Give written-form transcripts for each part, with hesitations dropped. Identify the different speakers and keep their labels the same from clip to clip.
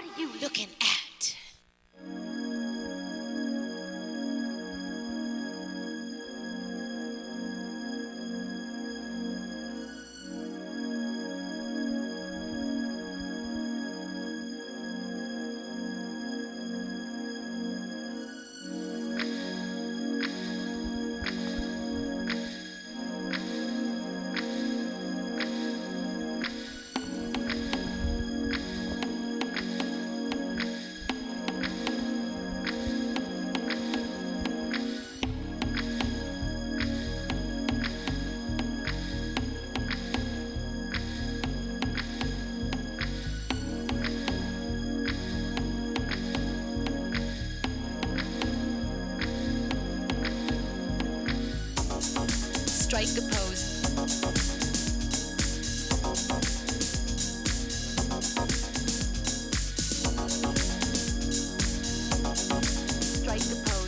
Speaker 1: What are you looking at? Strike a pose. Strike a pose.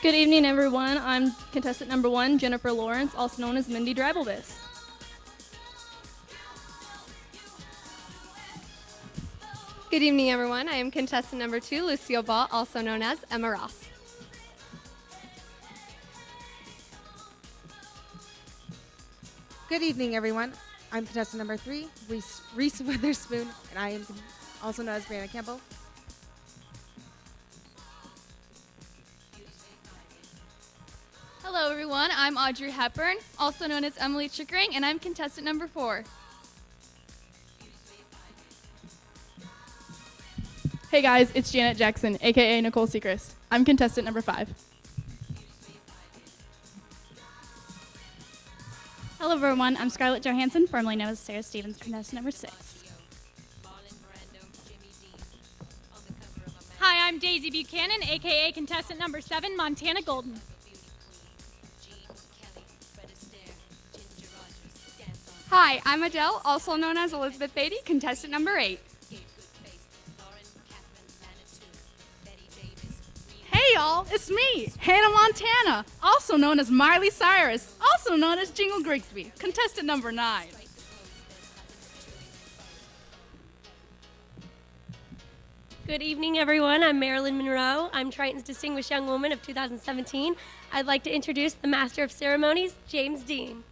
Speaker 2: Good evening, everyone. I'm contestant number 1, Jennifer Lawrence, also known as Mindy Drabblebus.
Speaker 3: Good evening, everyone. I am contestant number 2, Lucille Ball, also known as Emma Ross.
Speaker 4: Good evening, everyone. I'm contestant number 3, Reese Witherspoon, and I am also known as Breanna Campbell.
Speaker 5: Hello, everyone. I'm Audrey Hepburn, also known as Emily Chickering, and I'm contestant number 4.
Speaker 2: Hey guys, it's Janet Jackson, aka Nicole Sechrist. I'm contestant number 5.
Speaker 6: Hello, everyone. I'm Scarlett Johansson, formerly known as Sarah Stevens, contestant number 6.
Speaker 7: Hi, I'm Daisy Buchanan, aka contestant number 7, Montana Golden.
Speaker 3: Hi, I'm Adele, also known as Elizabeth Beatty, contestant number 8.
Speaker 6: Hey, y'all. It's me, Hannah Montana, also known as Miley Cyrus, also known as Jingle Grigsby, contestant number 9.
Speaker 8: Good evening, everyone. I'm Marilyn Monroe. I'm Triton's Distinguished Young Woman of 2017. I'd like to introduce the Master of Ceremonies, James Dean.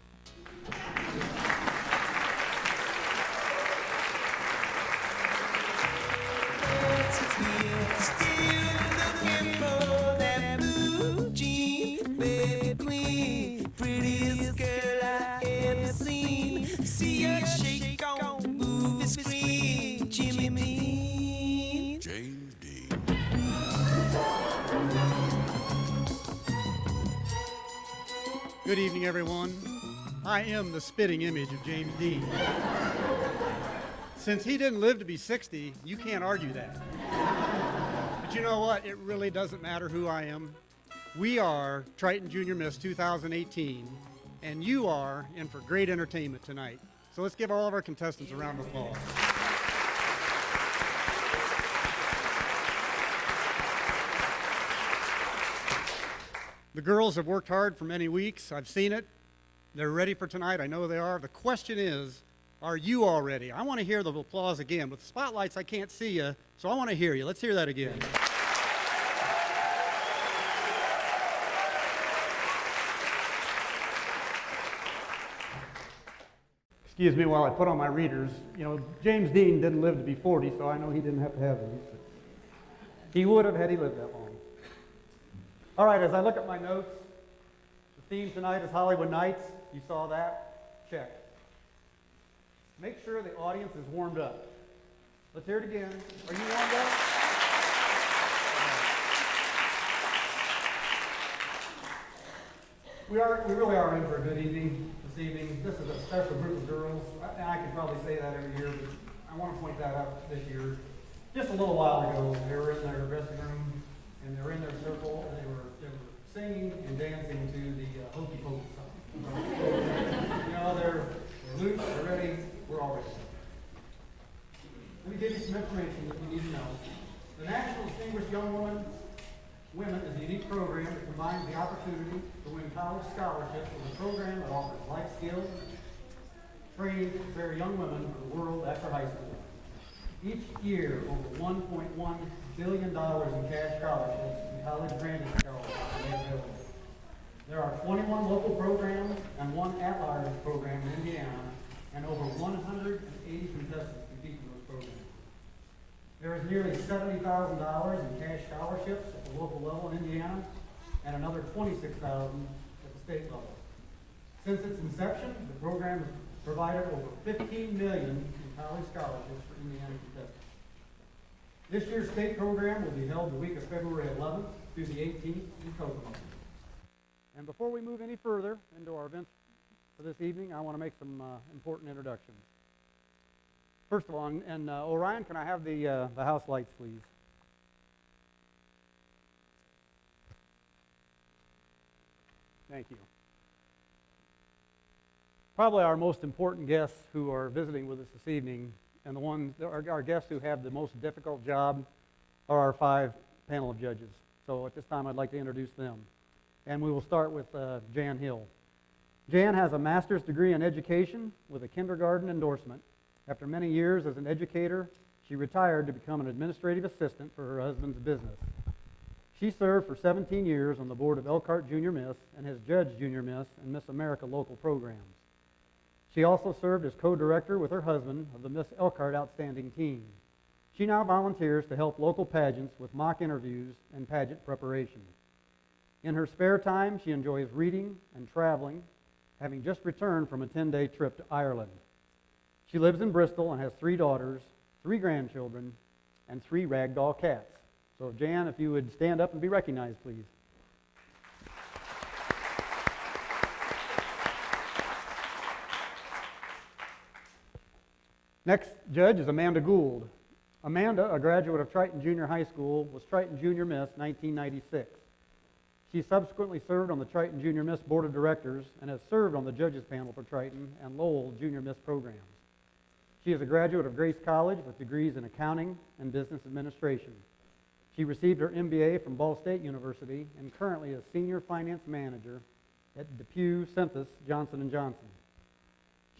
Speaker 9: Good evening, everyone. I am the spitting image of James Dean. Since he didn't live to be 60, you can't argue that. But you know what? It really doesn't matter who I am. We are Triton Junior Miss 2018, and you are in for great entertainment tonight. So let's give all of our contestants a round of applause. The girls have worked hard for many weeks. I've seen it. They're ready for tonight. I know they are. The question is, are you all ready? I want to hear the applause again. With the spotlights, I can't see you, so I want to hear you. Let's hear that again. Excuse me while I put on my readers. You know, James Dean didn't live to be 40, so I know he didn't have to have these. He would have had he lived that long. All right, as I look at my notes, the theme tonight is Hollywood Nights. You saw that? Check. Make sure the audience is warmed up. Let's hear it again. Are you warmed up? We really are in for a good evening this evening. This is a special group of girls. I could probably say that every year, but I want to point that out this year. Just a little while ago, they were in their dressing room, and they were in their circle, and they were singing and dancing to the Hokey Pokey song. You know, they're loose, they're ready, we're all ready. Let me give you some information that you need to know. The National Distinguished Young Women is a unique program that combines the opportunity to win college scholarships with a program that offers life skills, training to prepare young women for the world after high school. Each year, over $1.1 billion in cash scholarships and college granting scholarships are made available. There are 21 local programs and one at-large program in Indiana, and over 180 contestants compete in those programs. There is nearly $70,000 in cash scholarships at the local level in Indiana, and another $26,000 at the state level. Since its inception, the program has provided over $15 million in college scholarships for Indiana contestants. This year's state program will be held the week of February 11th through the 18th in Kokomo. And before we move any further into our events for this evening, I want to make some important introductions. First of all, and Orion, can I have the house lights, please? Thank you. Probably our most important guests who are visiting with us this evening, and the ones, our guests who have the most difficult job, are our 5 panel of judges. So at this time, I'd like to introduce them. And we will start with Jan Hill. Jan has a master's degree in education with a kindergarten endorsement. After many years as an educator, she retired to become an administrative assistant for her husband's business. She served for 17 years on the board of Elkhart Junior Miss and has judged Junior Miss and Miss America local programs. She also served as co-director with her husband of the Miss Elkhart Outstanding Team. She now volunteers to help local pageants with mock interviews and pageant preparation. In her spare time, she enjoys reading and traveling, having just returned from a 10-day trip to Ireland. She lives in Bristol and has 3 daughters, 3 grandchildren, and 3 ragdoll cats. So Jan, if you would stand up and be recognized, please. Next judge is Amanda Gould. Amanda, a graduate of Triton Junior High School, was Triton Junior Miss 1996. She subsequently served on the Triton Junior Miss Board of Directors and has served on the judges panel for Triton and Lowell Junior Miss programs. She is a graduate of Grace College with degrees in accounting and business administration. She received her MBA from Ball State University and currently is senior finance manager at DePuy Synthes Johnson & Johnson.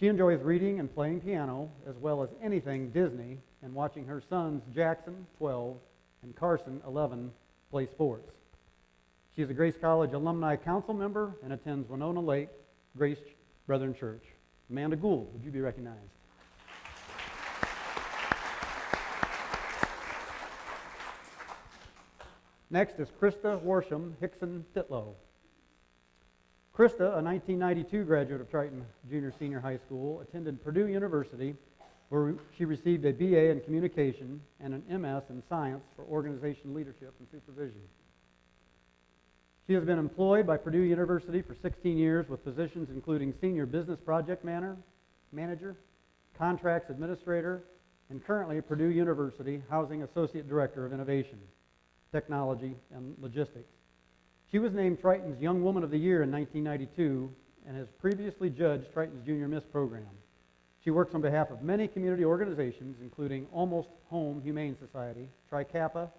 Speaker 9: She enjoys reading and playing piano as well as anything Disney and watching her sons Jackson, 12, and Carson, 11, play sports. She is a Grace College Alumni Council member and attends Winona Lake Grace Brethren Church. Amanda Gould, would you be recognized? Next is Krista Worsham Hickson Titlow. Krista, a 1992 graduate of Triton Junior Senior High School, attended Purdue University, where she received a BA in Communication and an MS in Science for Organization Leadership and Supervision. She has been employed by Purdue University for 16 years with positions including Senior Business Project Manager, Contracts Administrator, and currently Purdue University Housing Associate Director of Innovation, Technology, and Logistics. She was named Triton's Young Woman of the Year in 1992 and has previously judged Triton's Junior Miss program. She works on behalf of many community organizations, including Almost Home Humane Society, Tri Kappa,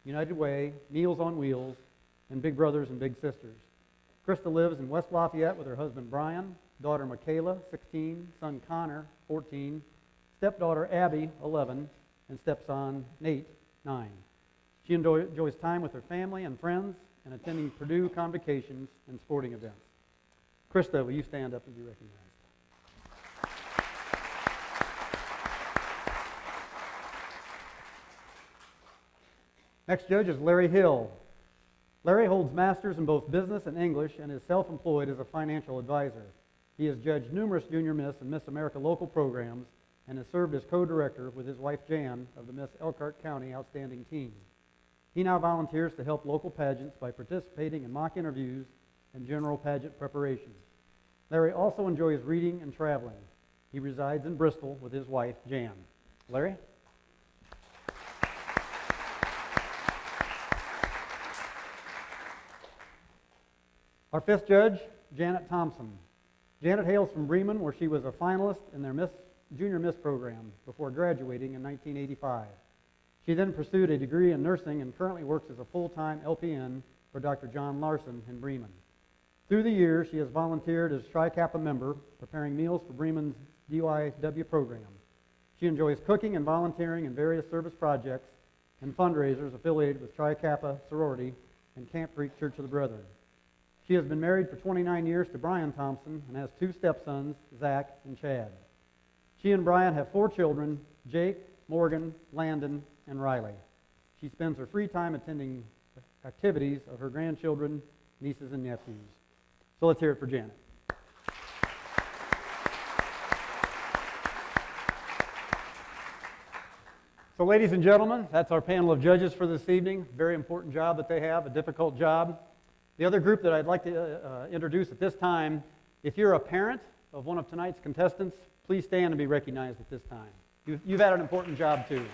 Speaker 9: United Way, Meals on Wheels, and Big Brothers and Big Sisters. Krista lives in West Lafayette with her husband Brian, daughter Michaela, 16, son Connor, 14, stepdaughter Abby, 11, and stepson Nate, 9. She enjoys time with her family and friends and attending Purdue convocations and sporting events. Krista, will you stand up and be recognized? Next judge is Larry Hill. Larry holds masters in both business and English and is self-employed as a financial advisor. He has judged numerous Junior Miss and Miss America local programs and has served as co-director with his wife Jan of the Miss Elkhart County Outstanding Team. He now volunteers to help local pageants by participating in mock interviews and general pageant preparation. Larry also enjoys reading and traveling. He resides in Bristol with his wife Jan. Larry? Our fifth judge, Janet Thompson. Janet hails from Bremen, where she was a finalist in their Junior Miss program before graduating in 1985. She then pursued a degree in nursing and currently works as a full-time LPN for Dr. John Larson in Bremen. Through the years, she has volunteered as Tri Kappa member, preparing meals for Bremen's DYW program. She enjoys cooking and volunteering in various service projects and fundraisers affiliated with Tri Kappa sorority and Camp Creek Church of the Brethren. She has been married for 29 years to Brian Thompson and has 2 stepsons, Zach and Chad. She and Brian have 4 children, Jake, Morgan, Landon, and Riley. She spends her free time attending activities of her grandchildren, nieces, and nephews. So let's hear it for Janet. So ladies and gentlemen, that's our panel of judges for this evening. Very important job that they have, a difficult job. The other group that I'd like to introduce at this time, if you're a parent of one of tonight's contestants, please stand and be recognized at this time. You've had an important job too.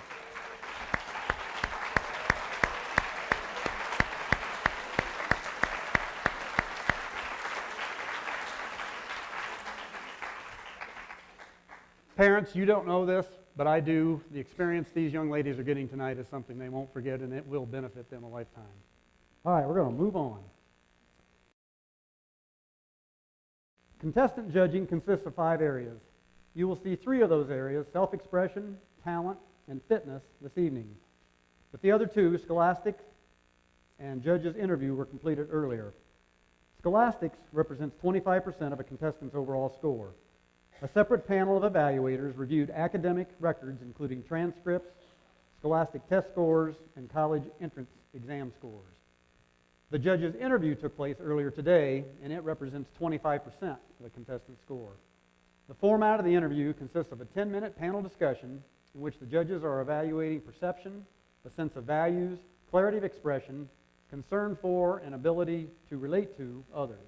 Speaker 9: Parents, you don't know this, but I do. The experience these young ladies are getting tonight is something they won't forget, and it will benefit them a lifetime. All right, we're going to move on. Contestant judging consists of 5 areas. You will see 3 of those areas, self-expression, talent, and fitness, this evening. But the other 2, Scholastic and Judge's Interview, were completed earlier. Scholastics represents 25% of a contestant's overall score. A separate panel of evaluators reviewed academic records, including transcripts, Scholastic test scores, and college entrance exam scores. The judge's interview took place earlier today, and it represents 25% of the contestant's score. The format of the interview consists of a 10-minute panel discussion in which the judges are evaluating perception, a sense of values, clarity of expression, concern for, and ability to relate to others.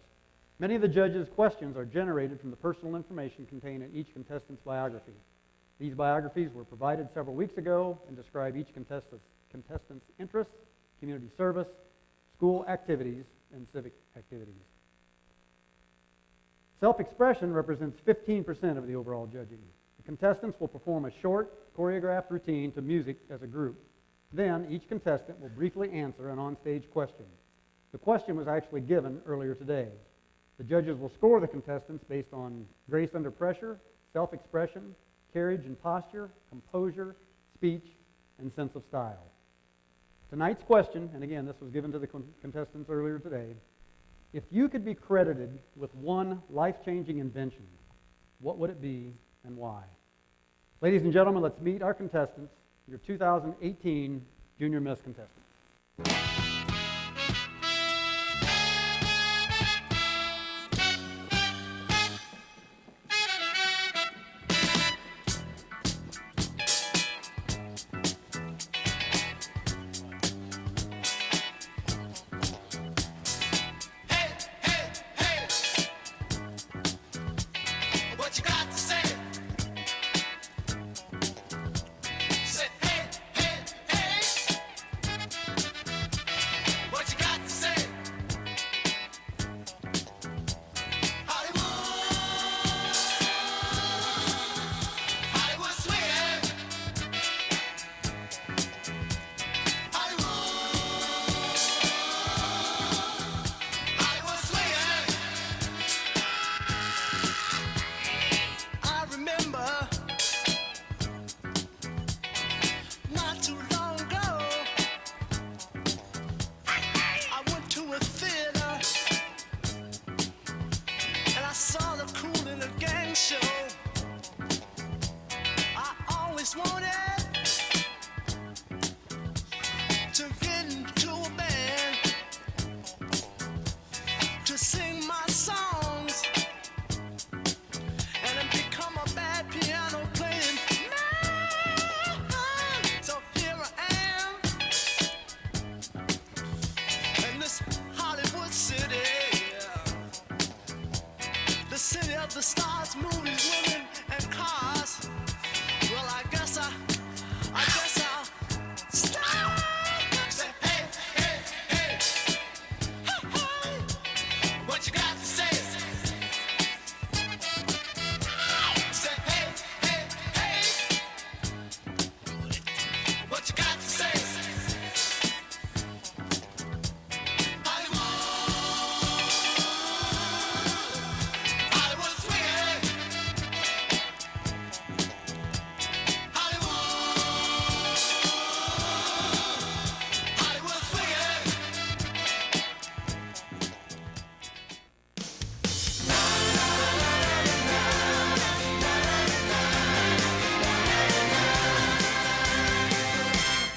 Speaker 9: Many of the judges' questions are generated from the personal information contained in each contestant's biography. These biographies were provided several weeks ago and describe each contestant's interests, community service, school activities, and civic activities. Self-expression represents 15% of the overall judging. The contestants will perform a short, choreographed routine to music as a group. Then, each contestant will briefly answer an on-stage question. The question was actually given earlier today. The judges will score the contestants based on grace under pressure, self-expression, carriage and posture, composure, speech, and sense of style. Tonight's question, and again, this was given to the contestants earlier today, if you could be credited with one life-changing invention, what would it be and why? Ladies and gentlemen, let's meet our contestants, your 2018 Junior Miss contestants.
Speaker 10: The stars, movies, women, and cars. Well, I guess I'll stop. Say, hey, hey, hey, hey, hey. What you got to say? Say, hey, hey, hey. What you got to say?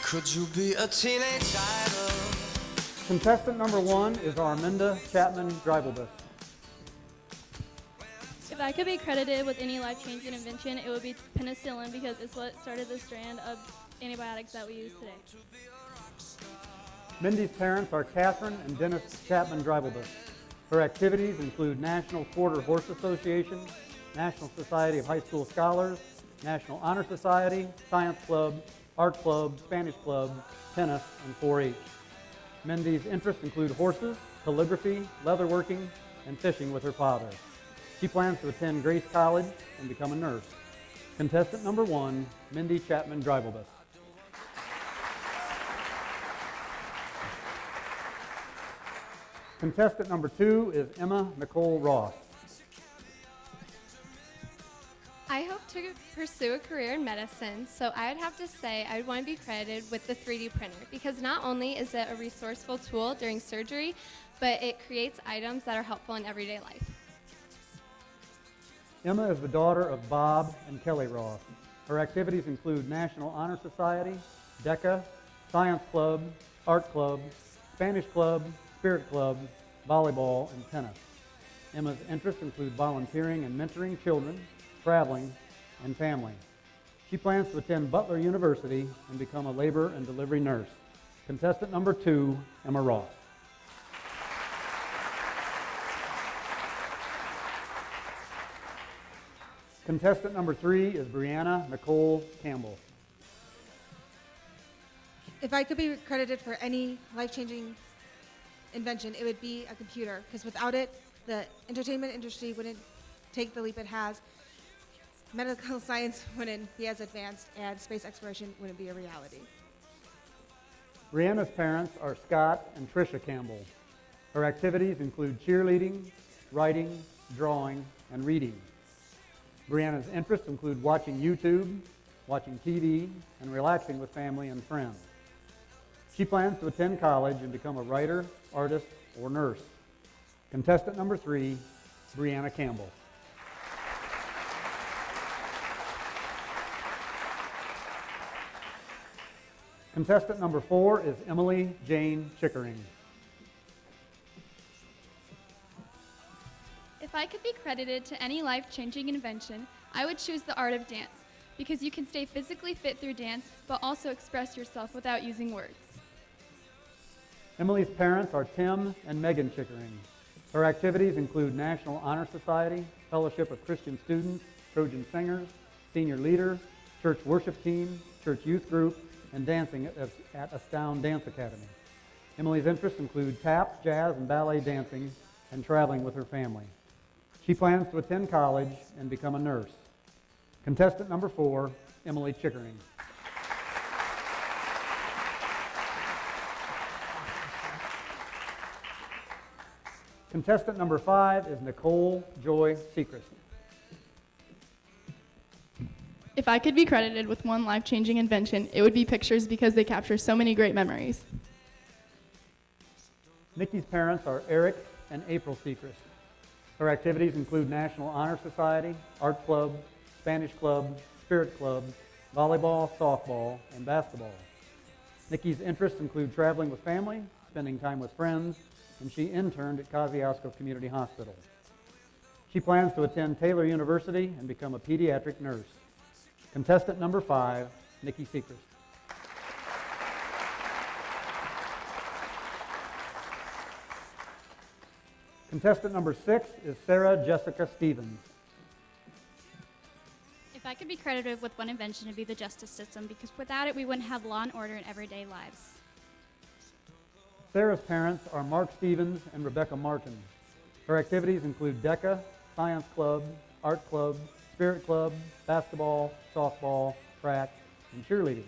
Speaker 10: Could you be a teenage idol?
Speaker 9: Contestant number 1 is Arminda Chapman-Dreibelbus.
Speaker 2: If I could be credited with any life-changing invention, it would be penicillin because it's what started the strand of antibiotics that we use today.
Speaker 9: Mindy's parents are Catherine and Dennis Chapman-Dreibelbus. Her activities include National Quarter Horse Association, National Society of High School Scholars, National Honor Society, Science Club, Art Club, Spanish Club, tennis, and 4-H. Mindy's interests include horses, calligraphy, leatherworking, and fishing with her father. She plans to attend Grace College and become a nurse. Contestant number 1, Mindy Chapman-Dreibelbus. Contestant number 2 is Emma Nicole Ross.
Speaker 3: I hope to pursue a career in medicine, so I would have to say I would want to be credited with the 3D printer because not only is it a resourceful tool during surgery, but it creates items that are helpful in everyday life.
Speaker 9: Emma is the daughter of Bob and Kelly Ross. Her activities include National Honor Society, DECA, Science Club, Art Club, Spanish Club, Spirit Club, volleyball, and tennis. Emma's interests include volunteering and mentoring children, traveling, and family. She plans to attend Butler University and become a labor and delivery nurse. Contestant number 2, Emma Ross. Contestant number 3 is Breanna Nicole Campbell.
Speaker 4: If I could be credited for any life-changing invention, it would be a computer, because without it, the entertainment industry wouldn't take the leap it has. Medical science wouldn't be as advanced, and space exploration wouldn't be a reality.
Speaker 9: Brianna's parents are Scott and Tricia Campbell. Her activities include cheerleading, writing, drawing, and reading. Brianna's interests include watching YouTube, watching TV, and relaxing with family and friends. She plans to attend college and become a writer, artist, or nurse. Contestant number 3, Breanna Campbell. Contestant number 4 is Emily Jane Chickering.
Speaker 5: If I could be credited to any life-changing invention, I would choose the art of dance, because you can stay physically fit through dance, but also express yourself without using words.
Speaker 9: Emily's parents are Tim and Megan Chickering. Her activities include National Honor Society, Fellowship of Christian Students, Trojan Singers, Senior Leader, Church Worship Team, Church Youth Group, and dancing at Astound Dance Academy. Emily's interests include tap, jazz, and ballet dancing, and traveling with her family. She plans to attend college and become a nurse. Contestant number 4, Emily Chickering. Contestant number 5 is Nicole Joy Sechrist.
Speaker 2: If I could be credited with one life-changing invention, it would be pictures because they capture so many great memories.
Speaker 9: Nikki's parents are Eric and April Sechrist. Her activities include National Honor Society, Art Club, Spanish Club, Spirit Club, volleyball, softball, and basketball. Nikki's interests include traveling with family, spending time with friends, and she interned at Kosciuszko Community Hospital. She plans to attend Taylor University and become a pediatric nurse. Contestant number 5, Nikki Sechrist. Contestant number 6 is Sara Jessica Stevens.
Speaker 11: If I could be credited with one invention, it'd be the justice system, because without it, we wouldn't have law and order in everyday lives.
Speaker 9: Sarah's parents are Mark Stevens and Rebecca Martin. Her activities include DECA, Science Club, Art Club, Spirit Club, basketball, softball, track, and cheerleading.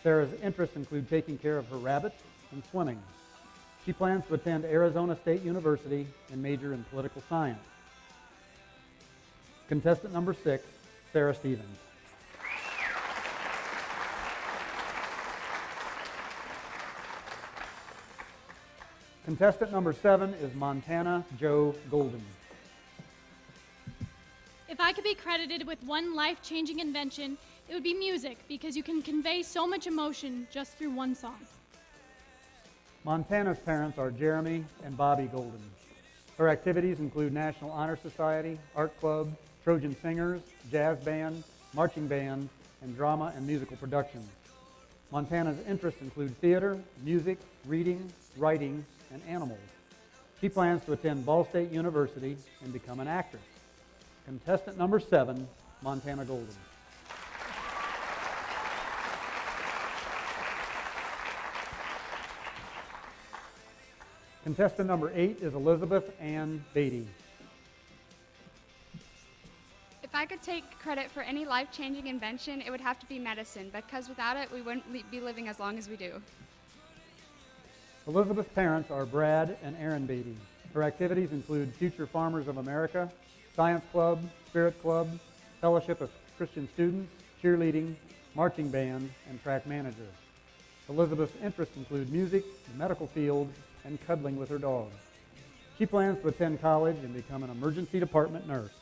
Speaker 9: Sarah's interests include taking care of her rabbits and swimming. She plans to attend Arizona State University and major in political science. Contestant number 6, Sarah Stevens. Contestant number 7 is Montana Joe Golden.
Speaker 7: If I could be credited with one life-changing invention, it would be music, because you can convey so much emotion just through one song.
Speaker 9: Montana's parents are Jeremy and Bobby Golden. Her activities include National Honor Society, Art Club, Trojan Singers, Jazz Band, Marching Band, and drama and musical production. Montana's interests include theater, music, reading, writing, and animals. She plans to attend Ball State University and become an actress. Contestant number 7, Montana Golden. Contestant number 8 is Elizabeth Ann Beatty.
Speaker 5: If I could take credit for any life-changing invention, it would have to be medicine, because without it, we wouldn't be living as long as we do.
Speaker 9: Elizabeth's parents are Brad and Aaron Beatty. Her activities include Future Farmers of America, Science Club, Spirit Club, Fellowship of Christian Students, cheerleading, marching band, and track manager. Elizabeth's interests include music, the medical field, and cuddling with her dog. She plans to attend college and become an emergency department nurse.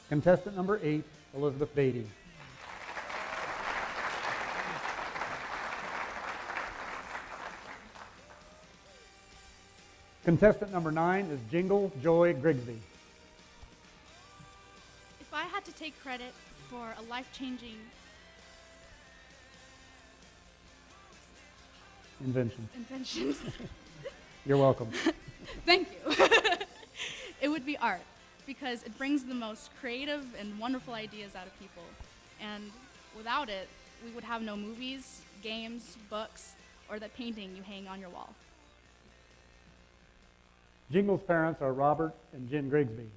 Speaker 9: Contestant number 8, Elizabeth Beatty. Contestant number 9 is Jingle Joy Grigsby.
Speaker 6: If I had to take credit for a life-changing
Speaker 9: invention,
Speaker 6: invention,
Speaker 9: you're welcome.
Speaker 6: thank you, it would be art, because it brings the most creative and wonderful ideas out of people. And without it, we would have no movies, games, books, or that painting you hang on your wall.
Speaker 9: Jingle's parents are Robert and Jen Grigsby.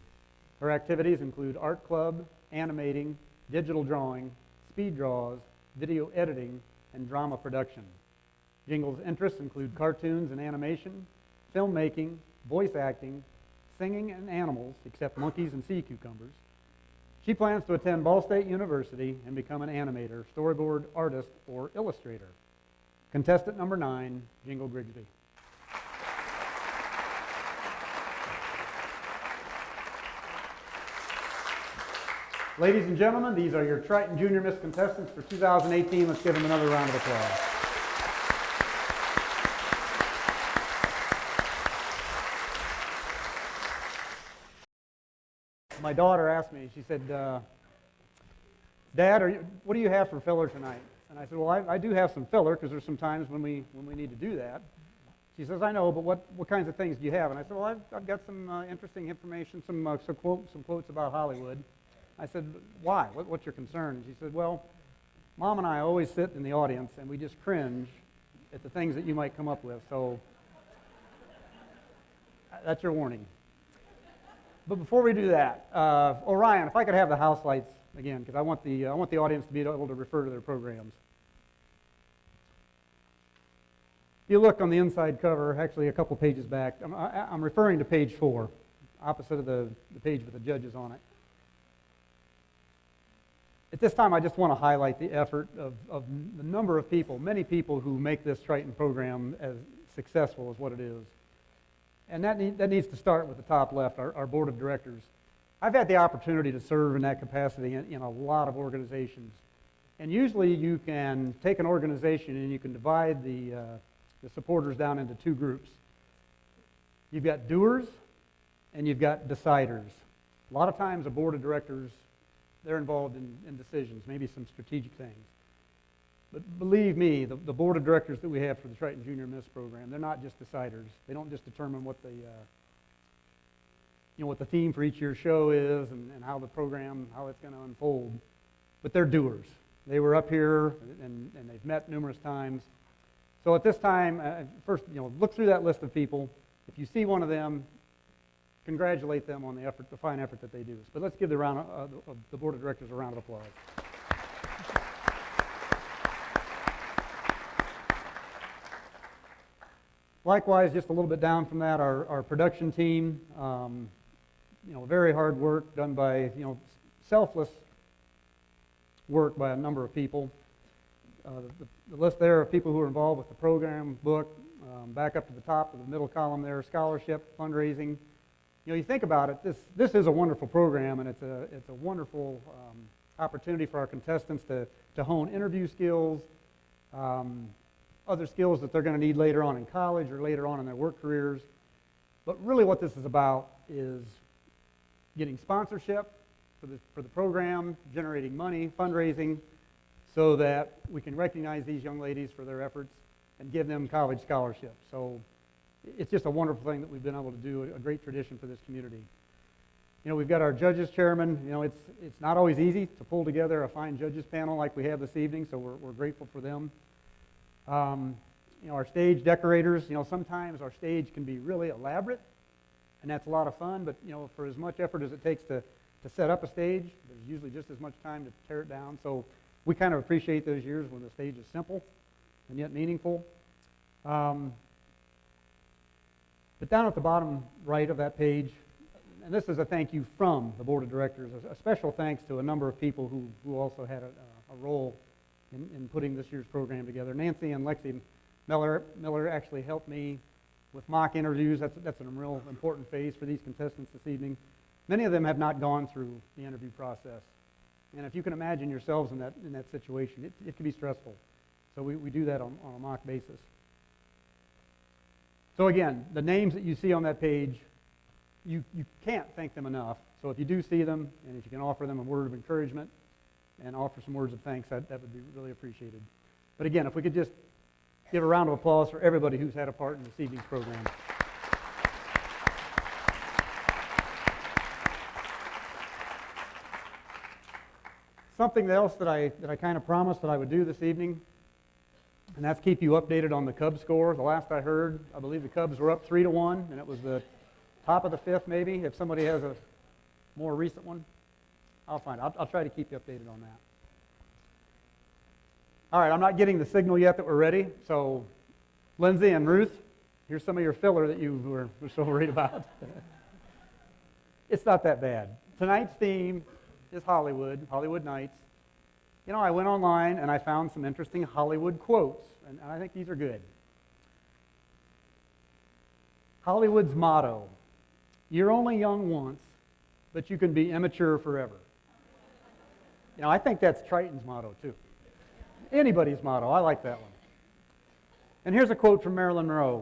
Speaker 9: Her activities include art club, animating, digital drawing, speed draws, video editing, and drama production. Jingle's interests include cartoons and animation, filmmaking, voice acting, singing, and animals, except monkeys and sea cucumbers. She plans to attend Ball State University and become an animator, storyboard artist, or illustrator. Contestant number 9, Jingle Grigsby. Ladies and gentlemen, these are your Triton Junior Miss contestants for 2018. Let's give them another round of applause. My daughter asked me, she said, Dad, what do you have for filler tonight? And I said, well, I do have some filler because there's some times when we need to do that. She says, I know, but what kinds of things do you have? And I said, well, I've got some interesting information, some quotes about Hollywood. I said, why? What's your concern? And she said, well, Mom and I always sit in the audience and we just cringe at the things that you might come up with. So that's your warning. But before we do that, Orion, if I could have the house lights again, because I want the audience to be able to refer to their programs. If you look on the inside cover, actually a couple pages back, I'm referring to page 4, opposite of the page with the judges on it. At this time, I just want to highlight the effort of the number of people, many people who make this Triton program as successful as what it is. And that needs to start with the top left, our board of directors. I've had the opportunity to serve in that capacity in a lot of organizations. And usually you can take an organization and you can divide the supporters down into 2 groups. You've got doers and you've got deciders. A lot of times a board of directors, they're involved in decisions, maybe some strategic things. But believe me, the board of directors that we have for the Triton Junior Miss program, they're not just deciders. They don't just determine what the theme for each year's show is and how the program, how it's going to unfold. But they're doers. They were up here and they've met numerous times. So at this time, first, look through that list of people. If you see one of them, congratulate them on the fine effort that they do. But let's give the board of directors a round of applause. Likewise, just a little bit down from that, our production team, very hard work done by, selfless work by a number of people. The list there of people who are involved with the program, book, back up to the top of the middle column there, scholarship, fundraising. You think about it, this is a wonderful program, and it's a wonderful opportunity for our contestants to hone interview skills, other skills that they're going to need later on in college or later on in their work careers. But really what this is about is getting sponsorship for the program, generating money, fundraising, so that we can recognize these young ladies for their efforts and give them college scholarships. So it's just a wonderful thing that we've been able to do, a great tradition for this community. We've got our judges chairman. It's not always easy to pull together a fine judges panel like we have this evening, so we're grateful for them. Our stage decorators, sometimes our stage can be really elaborate, and that's a lot of fun, but for as much effort as it takes to set up a stage, there's usually just as much time to tear it down. So we kind of appreciate those years when the stage is simple and yet meaningful. But down at the bottom right of that page, and this is a thank you from the board of directors, a special thanks to a number of people who also had a role in putting this year's program together. Nancy and Lexie Miller actually helped me with mock interviews. That's a real important phase for these contestants this evening. Many of them have not gone through the interview process. And if you can imagine yourselves in that situation, it can be stressful. So we do that on a mock basis. So again, the names that you see on that page, you can't thank them enough. So if you do see them, and if you can offer them a word of encouragement and offer some words of thanks, that would be really appreciated. But again, if we could just give a round of applause for everybody who's had a part in this evening's program. Something else that I kind of promised that I would do this evening, and that's keep you updated on the Cubs score. The last I heard, I believe the Cubs were up 3-1, and it was the top of the 5th maybe. If somebody has a more recent one, I'll find it. I'll try to keep you updated on that. All right, I'm not getting the signal yet that we're ready, so Lindsay and Ruth, here's some of your filler that you were so worried about. It's not that bad. Tonight's theme is Hollywood Nights. I went online and I found some interesting Hollywood quotes and I think these are good. Hollywood's motto, you're only young once, but you can be immature forever. You know, I think that's Triton's motto, too. Anybody's motto. I like that one. And here's a quote from Marilyn Monroe.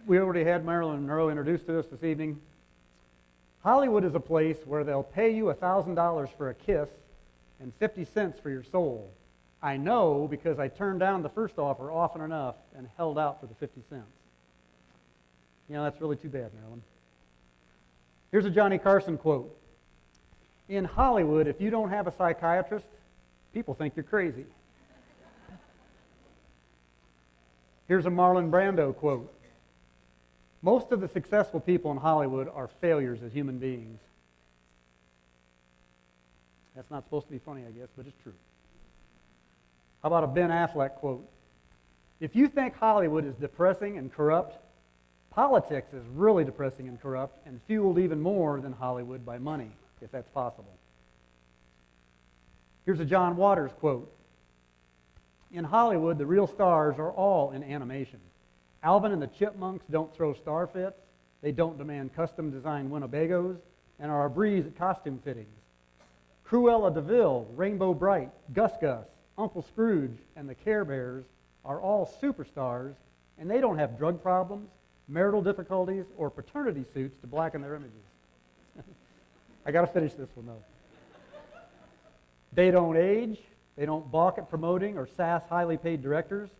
Speaker 9: We already had Marilyn Monroe introduced to us this evening. Hollywood is a place where they'll pay you $1,000 for a kiss and 50 cents for your soul. I know because I turned down the first offer often enough and held out for the 50 cents. You know, that's really too bad, Marilyn. Here's a Johnny Carson quote. In Hollywood, if you don't have a psychiatrist, people think you're crazy. Here's a Marlon Brando quote. Most of the successful people in Hollywood are failures as human beings. That's not supposed to be funny, I guess, but it's true. How about a Ben Affleck quote? If you think Hollywood is depressing and corrupt, politics is really depressing and corrupt and fueled even more than Hollywood by money, if that's possible. Here's a John Waters quote. In Hollywood, the real stars are all in animation. Alvin and the Chipmunks don't throw star fits, they don't demand custom-designed Winnebagos, and are a breeze at costume fittings. Cruella de Vil, Rainbow Bright, Gus Gus, Uncle Scrooge, and the Care Bears are all superstars, and they don't have drug problems, marital difficulties, or paternity suits to blacken their images. I got to finish this one, though. They don't age. They don't balk at promoting or sass highly paid directors.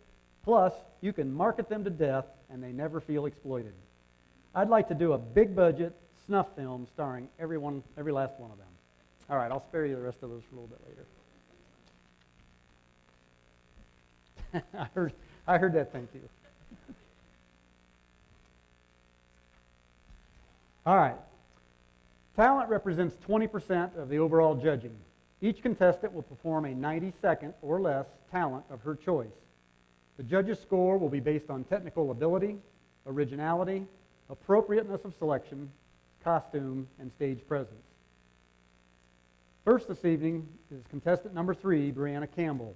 Speaker 9: Plus, you can market them to death, and they never feel exploited. I'd like to do a big-budget snuff film starring every last one of them. All right, I'll spare you the rest of those for a little bit later. I heard that, thank you. All right. Talent represents 20% of the overall judging. Each contestant will perform a 90-second or less talent of her choice. The judges' score will be based on technical ability, originality, appropriateness of selection, costume, and stage presence. First this evening is contestant number 3, Breanna Campbell.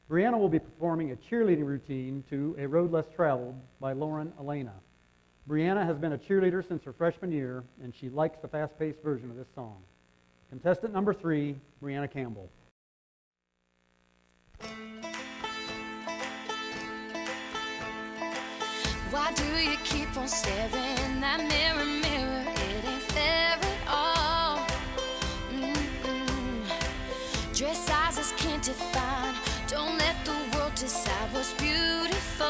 Speaker 9: Breanna will be performing a cheerleading routine to A Road Less Traveled by Lauren Elena. Breanna has been a cheerleader since her freshman year, and she likes the fast-paced version of this song. Contestant number 3, Breanna Campbell.
Speaker 12: Why do you keep on staring in that mirror, mirror? It ain't fair at all. Dress sizes can't define. Don't let the world decide what's beautiful.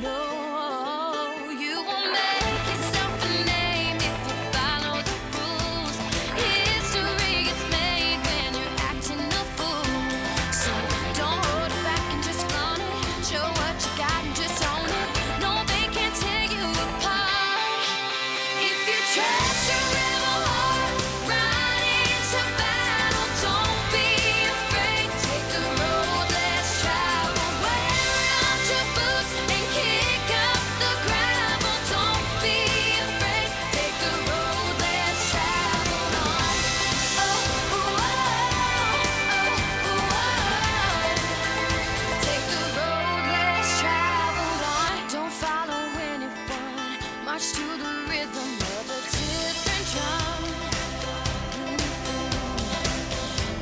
Speaker 12: No, you won't make yourself a name if you follow the rules. History gets made when you're acting a fool. So don't hold it back and just flaunt it. Show what you got and just own it. No, they can't tear you apart. If you trust your rebel heart, ride into battle. Don't be afraid. Take the road less traveled. Wear out your boots and kick up the gravel. Don't be afraid. Take the road less traveled on. Oh, take the road less traveled on. Don't follow anyone. March to the rhythm of a different drum.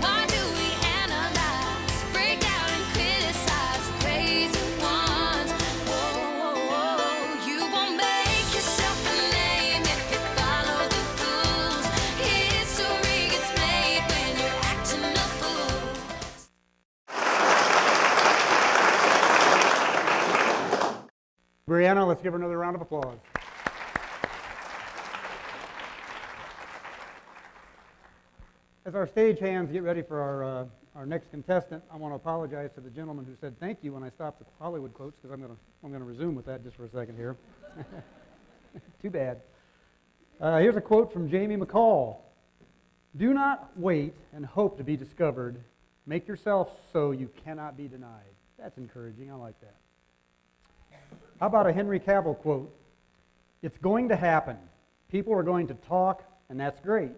Speaker 12: Why do we analyze, break down and criticize the crazy ones? Whoa, you won't make yourself a name if you follow the rules. History gets made when you're acting a fool.
Speaker 9: Breanna, let's give her another round of applause. As our stage hands get ready for our next contestant, I want to apologize to the gentleman who said thank you when I stopped the Hollywood quotes, because I'm going to resume with that just for a second here. Too bad. Here's a quote from Jamie McCall. Do not wait and hope to be discovered. Make yourself so you cannot be denied. That's encouraging. I like that. How about a Henry Cavill quote? It's going to happen. People are going to talk, and that's great.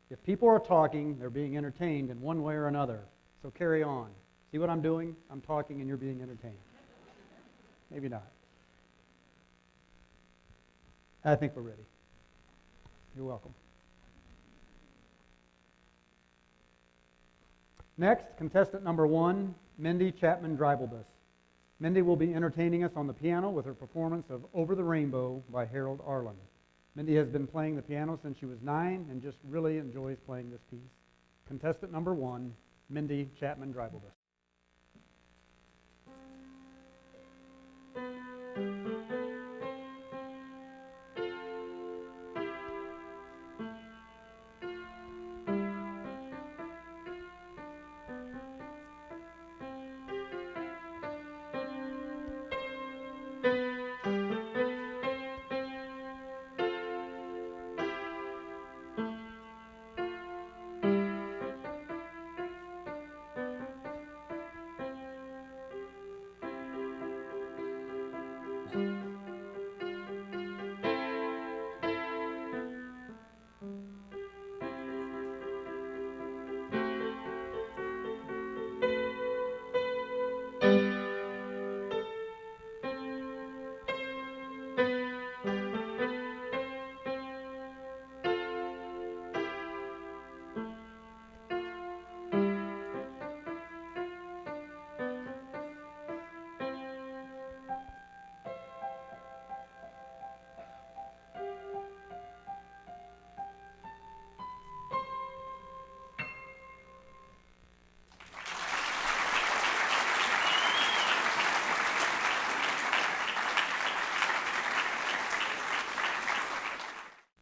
Speaker 9: If people are talking, they're being entertained in one way or another. So carry on. See what I'm doing? I'm talking and you're being entertained. maybe not. I think we're ready. You're welcome. Next, contestant number 1, Mindy Chapman-Dreibelbus. Mindy will be entertaining us on the piano with her performance of Over the Rainbow by Harold Arlen. Mindy has been playing the piano since she was 9 and just really enjoys playing this piece. Contestant number 1, Mindy Chapman-Dreibelbus.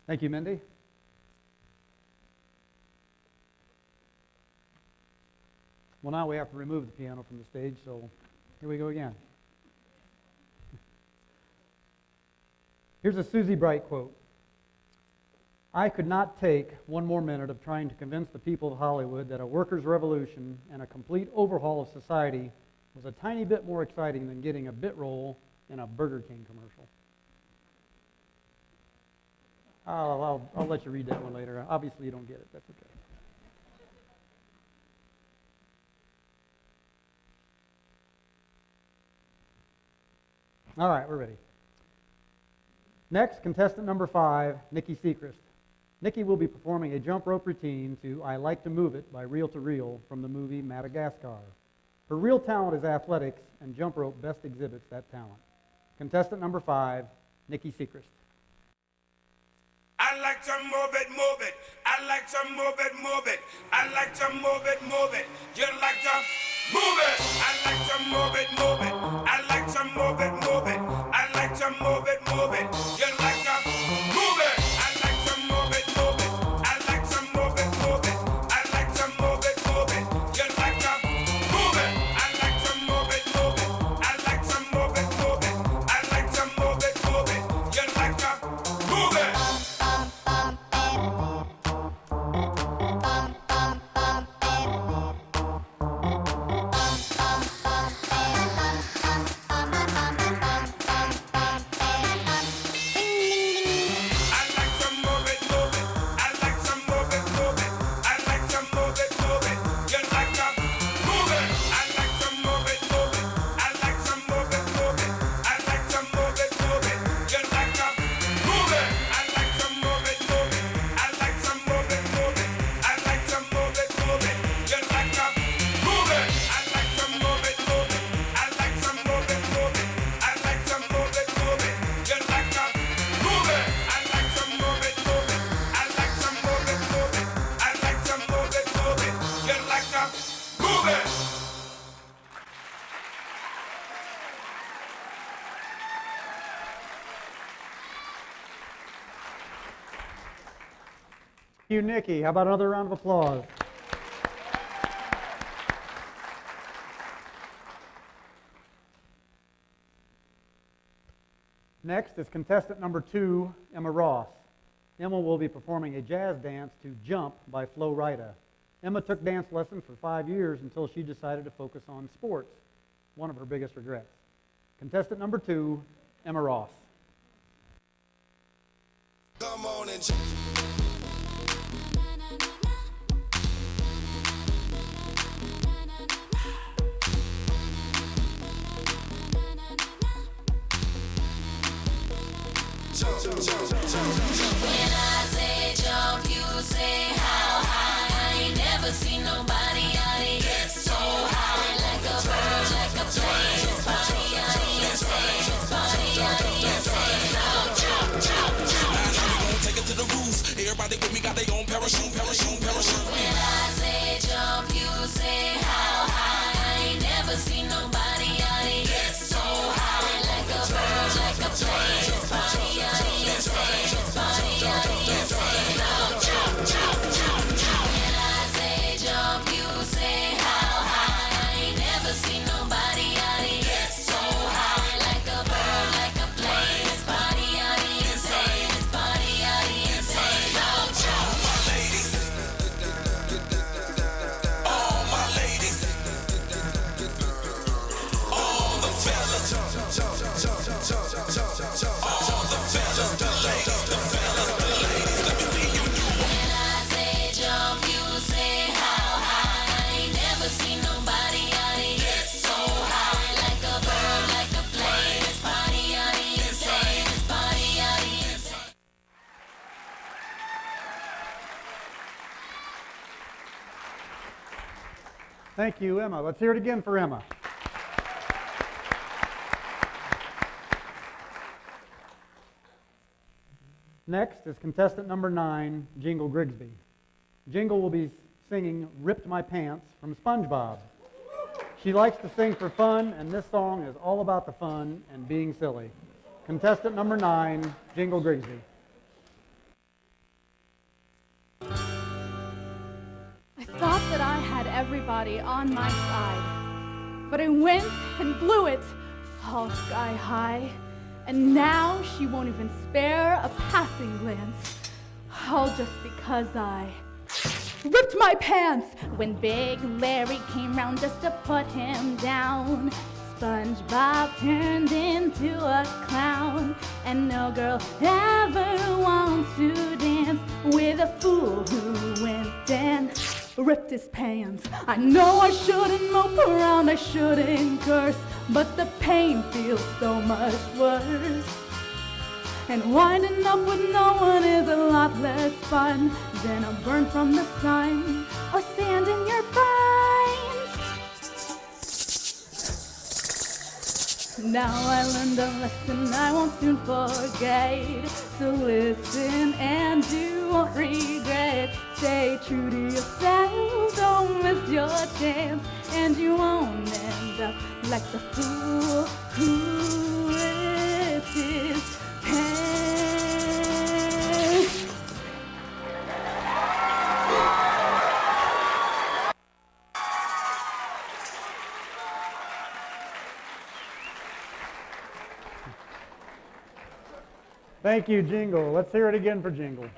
Speaker 9: Thank you, Mindy. Well, now we have to remove the piano from the stage, so here we go again. Here's a Susie Bright quote. I could not take one more minute of trying to convince the people of Hollywood that a workers' revolution and a complete overhaul of society was a tiny bit more exciting than getting a bit roll in a Burger King commercial. I'll let you read that one later. Obviously, you don't get it. That's okay. All right, we're ready. Next, contestant number 5, Nikki Sechrist. Nikki will be performing a jump rope routine to I Like to Move It by Reel to Reel from the movie Madagascar. Her real talent is athletics, and jump rope best exhibits that talent. Contestant number 5, Nikki Sechrist.
Speaker 10: I like to move it, move it. I like to move it, move it. I like to move it, move it. You like to move it. I like to move it, move it. I like to move it, move it. I like to move it, move it. You like to move it. I like to move it, move it. I like to move it, move it. I like to move it, move it. You like to move it. I like to move it, move it. I like to move it, move it. I like to move it, move it. You like to move it.
Speaker 9: Thank you, Nikki. How about another round of applause? Next is contestant number 2, Emma Ross. Emma will be performing a jazz dance to Jump by Flo Rida. Emma took dance lessons for 5 years until she decided to focus on sports, one of her biggest regrets. Contestant number 2, Emma Ross.
Speaker 10: Come on and
Speaker 12: When I say jump, you say how high. I ain't never seen nobody out here get so high. Like a bird, like a plane. This body out here insane. This body out here insane. So jump, jump, jump.
Speaker 13: Now we gon' take it to the roof. Everybody with me got their own parachute, parachute, parachute.
Speaker 12: When I say jump, you say how high. I ain't never seen nobody out here get so high. Like a bird, like a plane. This body out here insane. This body out here insane. So jump, jump, jump, jump. When I say jump, you say how high. I ain't never seen nobody out here get so high. Like a bird, like a plane. This body out here insane. This body out here insane. So jump.
Speaker 13: My ladies, all my ladies, all the fellas, all the fellas, the ladies, the fellas, the ladies. Let me see you do.
Speaker 12: When I say jump, you say how high. I ain't never seen nobody out here get so high. Like a bird, like a plane. This body out here insane. This body out here insane.
Speaker 9: Thank you, Emma. Let's hear it again for Emma. Next is contestant number 9, Jingle Grigsby. Jingle will be singing Ripped My Pants from SpongeBob. She likes to sing for fun, and this song is all about the fun and being silly. Contestant number 9, Jingle Grigsby.
Speaker 5: I thought that I had everybody on my side, but I went and blew it all sky high, and now she won't even spare a passing glance, all just because I ripped my pants when Big Larry came round just to put him down. SpongeBob turned into a clown, and no girl ever wants to dance with a fool who went and ripped his pants. I know I shouldn't mope around, I shouldn't curse, but the pain feels so much worse. And winding up with no one is a lot less fun than a burn from the sun or sand in your brains. Now I learned a lesson I won't soon forget. So listen and you won't regret. Stay true to yourself, don't miss your chance, and you won't end up like the fool who ripped his pants.
Speaker 9: Thank you, Jingle. Let's hear it again for Jingle.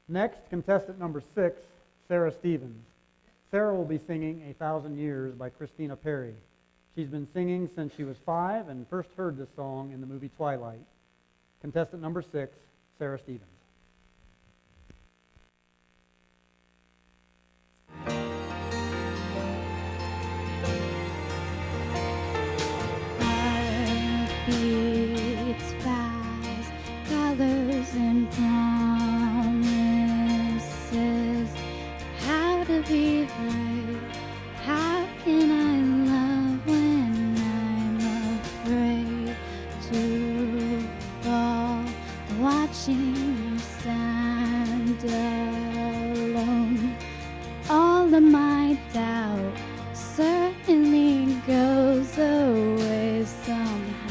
Speaker 9: Next, contestant number 6, Sara Stevens. Sara will be singing 1,000 Years by Christina Perry. She's been singing since she was 5 and first heard this song in the movie Twilight. Contestant number 6, Sara Stevens.
Speaker 11: Heartbeats fast, colors and promises. How to be brave? How can I love when I'm afraid to fall? Watching you stand alone. All of my doubt certainly goes away somehow.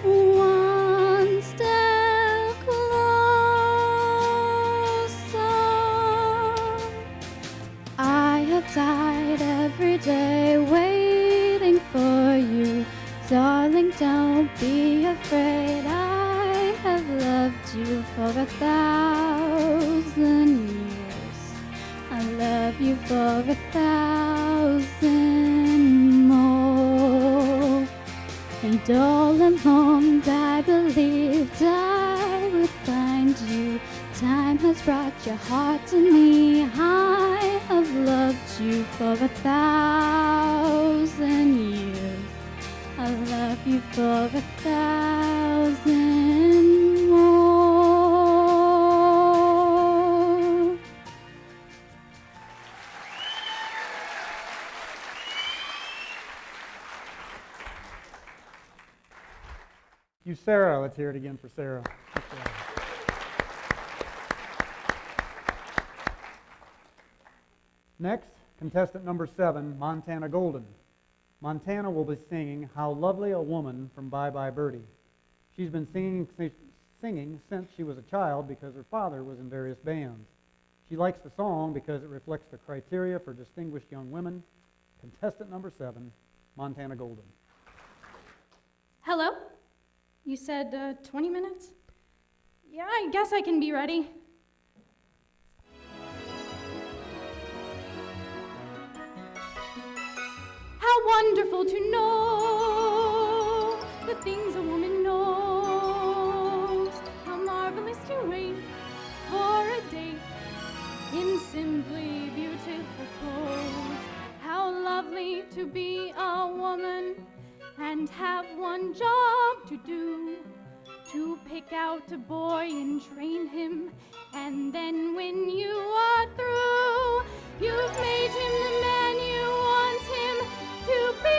Speaker 11: One step closer. I have died every day waiting for you. Darling, don't be afraid. I have loved you for 1,000 years. I love you for 1,000 more. And all along I believed I would find you. Time has brought your heart to me. I have loved you for 1,000 years. I love you for 1,000 more.
Speaker 9: You, Sara. Let's hear it again for Sara. Next, contestant number 7, Montana Golden. Montana will be singing How Lovely a Woman from Bye Bye Birdie. She's been singing since she was a child because her father was in various bands. She likes the song because it reflects the criteria for distinguished young women. Contestant number 7, Montana Golden.
Speaker 7: Hello? You said 20 minutes? Yeah, I guess I can be ready. How wonderful to know the things a woman knows. How marvelous to wait for a date in simply beautiful clothes. How lovely to be a woman and have one job to do, to pick out a boy and train him, and then when you are through, you've made him the man you want him to be.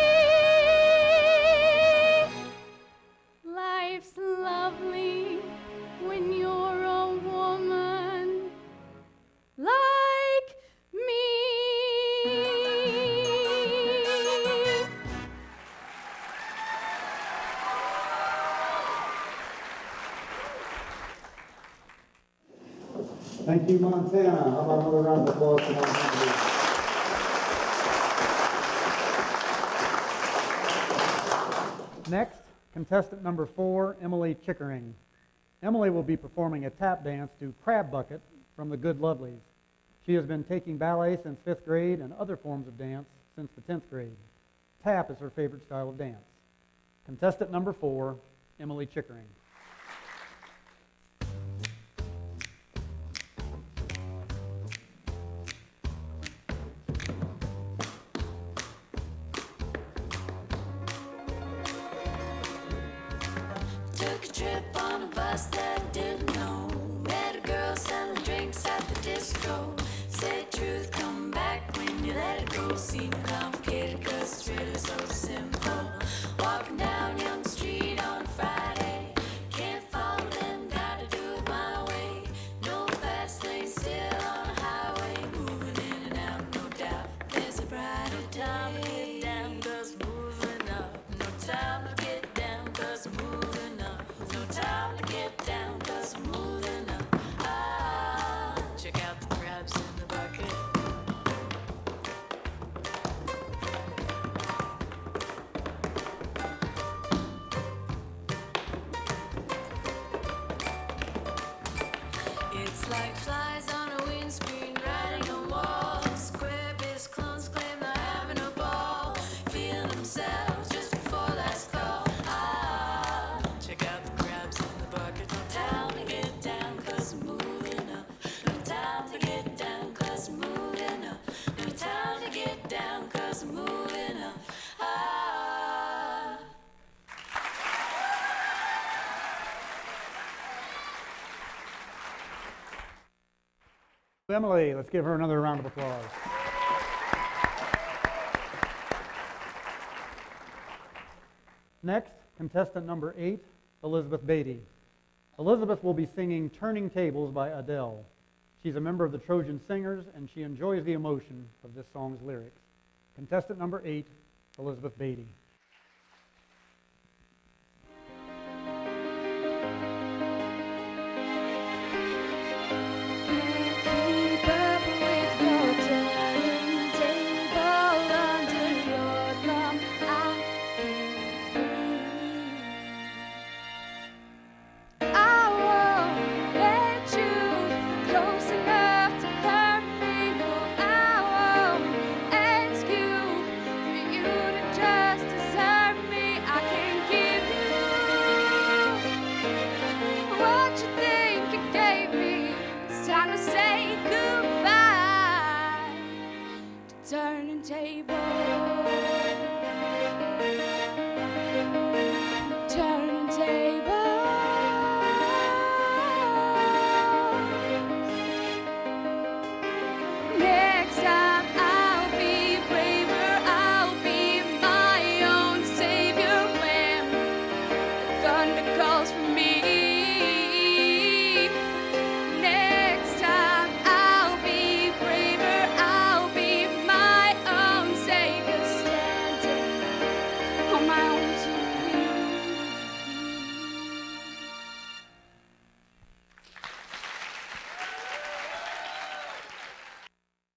Speaker 7: Life's lovely when you're a woman like me.
Speaker 9: Thank you, Montana. How about another round of applause for Montana? Next, contestant number 4, Emily Chickering. Emily will be performing a tap dance to Crab Bucket from the Good Lovelies. She has been taking ballet since 5th grade and other forms of dance since the 10th grade. Tap is her favorite style of dance. Contestant number 4, Emily Chickering.
Speaker 12: Took a trip on a bus that didn't know. Met a girl selling drinks at the disco. Say truth, come back when you let it go. Seem complicated cause it's really so simple. Walking down Young Street on Friday. Can't follow them, gotta do it my way. No fast lane, still on a highway. Moving in and out, no doubt. There's a brighter time to get down cause moving up. No time to get down cause moving up. No time to get down cause moving up. Ah, check out the crabs in the bucket. It's like flies on a windscreen riding on walls. Square biz clones claim they're having a ball. Feeling themselves just before last call. Ah, check out the crabs in the bucket. No time to get down cause I'm moving up. No time to get down cause I'm moving up. No time to get down cause I'm moving up. Ah.
Speaker 9: Emily, let's give her another round of applause. Next, contestant number 8, Elizabeth Beatty. Elizabeth will be singing Turning Tables by Adele. She's a member of the Trojan Singers, and she enjoys the emotion of this song's lyrics. Contestant number 8, Elizabeth Beatty.
Speaker 11: Keep up with your turning table under your thumb. I can't breathe. I won't let you close enough to hurt me. No, I won't ask you for you to just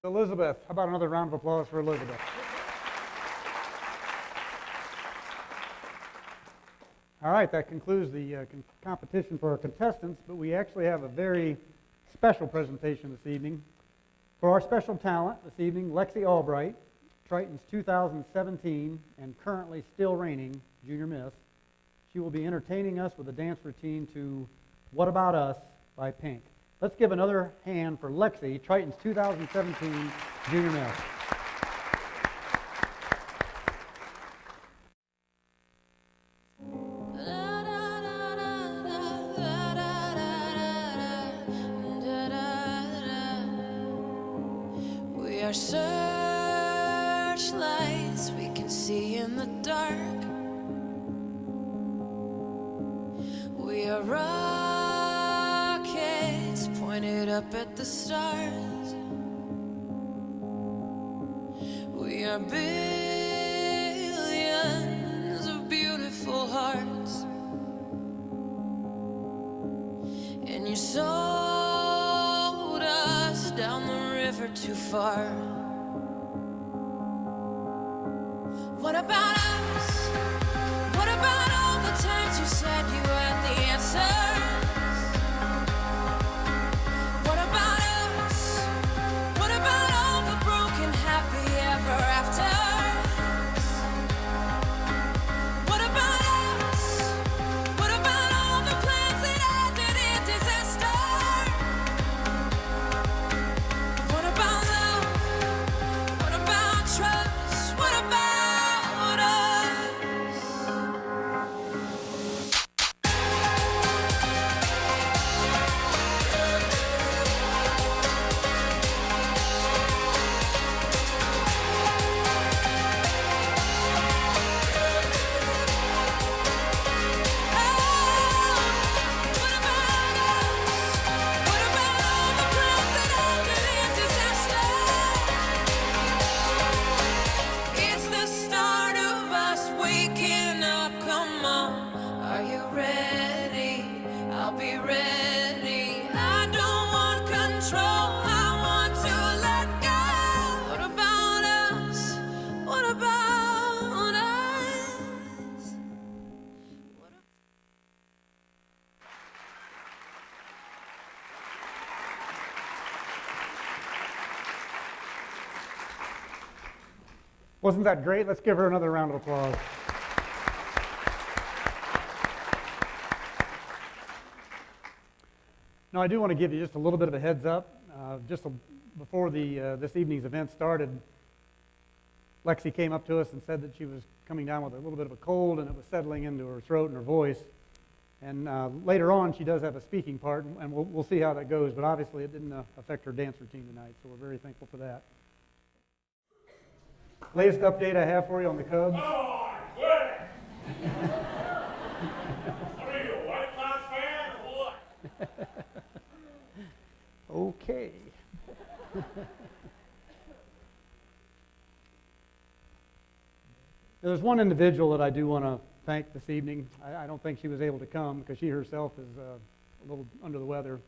Speaker 9: Elizabeth. How about another round of applause for Elizabeth? All right, that concludes the competition for our contestants, but we actually have a very special presentation this evening. For our special talent this evening, Lexie Albright, Triton's 2017 and currently still reigning Junior Miss. She will be entertaining us with a dance routine to What About Us by Pink. Let's give another hand for Lexie, Triton's 2017 Junior Miss.
Speaker 12: We are searchlights we can see in the dark. We are rockets pointed up at the stars. We are billions of beautiful hearts. And you sold us down the river too far. What about us? What about all the times you said you had the answers? What about us? What about all the broken happy ever afters? What about us? What about all the plans that ended in disaster? What about love? What about trust? What about us? It's the start of us waking up, come on. Are you ready? I'll be ready. I don't want control, I want to let go. What about us? What about us?
Speaker 9: Wasn't that great? Let's give her another round of applause. Now, I do want to give you just a little bit of a heads up. Before this evening's event started, Lexie came up to us and said that she was coming down with a little bit of a cold and it was settling into her throat and her voice. And later on, she does have a speaking part, and we'll see how that goes. But obviously, it didn't affect her dance routine tonight, so we're very thankful for that. Latest update I have for you on the Cubs.
Speaker 10: Oh, good. What are you, a White Sox fan or what?
Speaker 9: Okay. There's one individual that I do want to thank this evening. I don't think she was able to come because she herself is a little under the weather.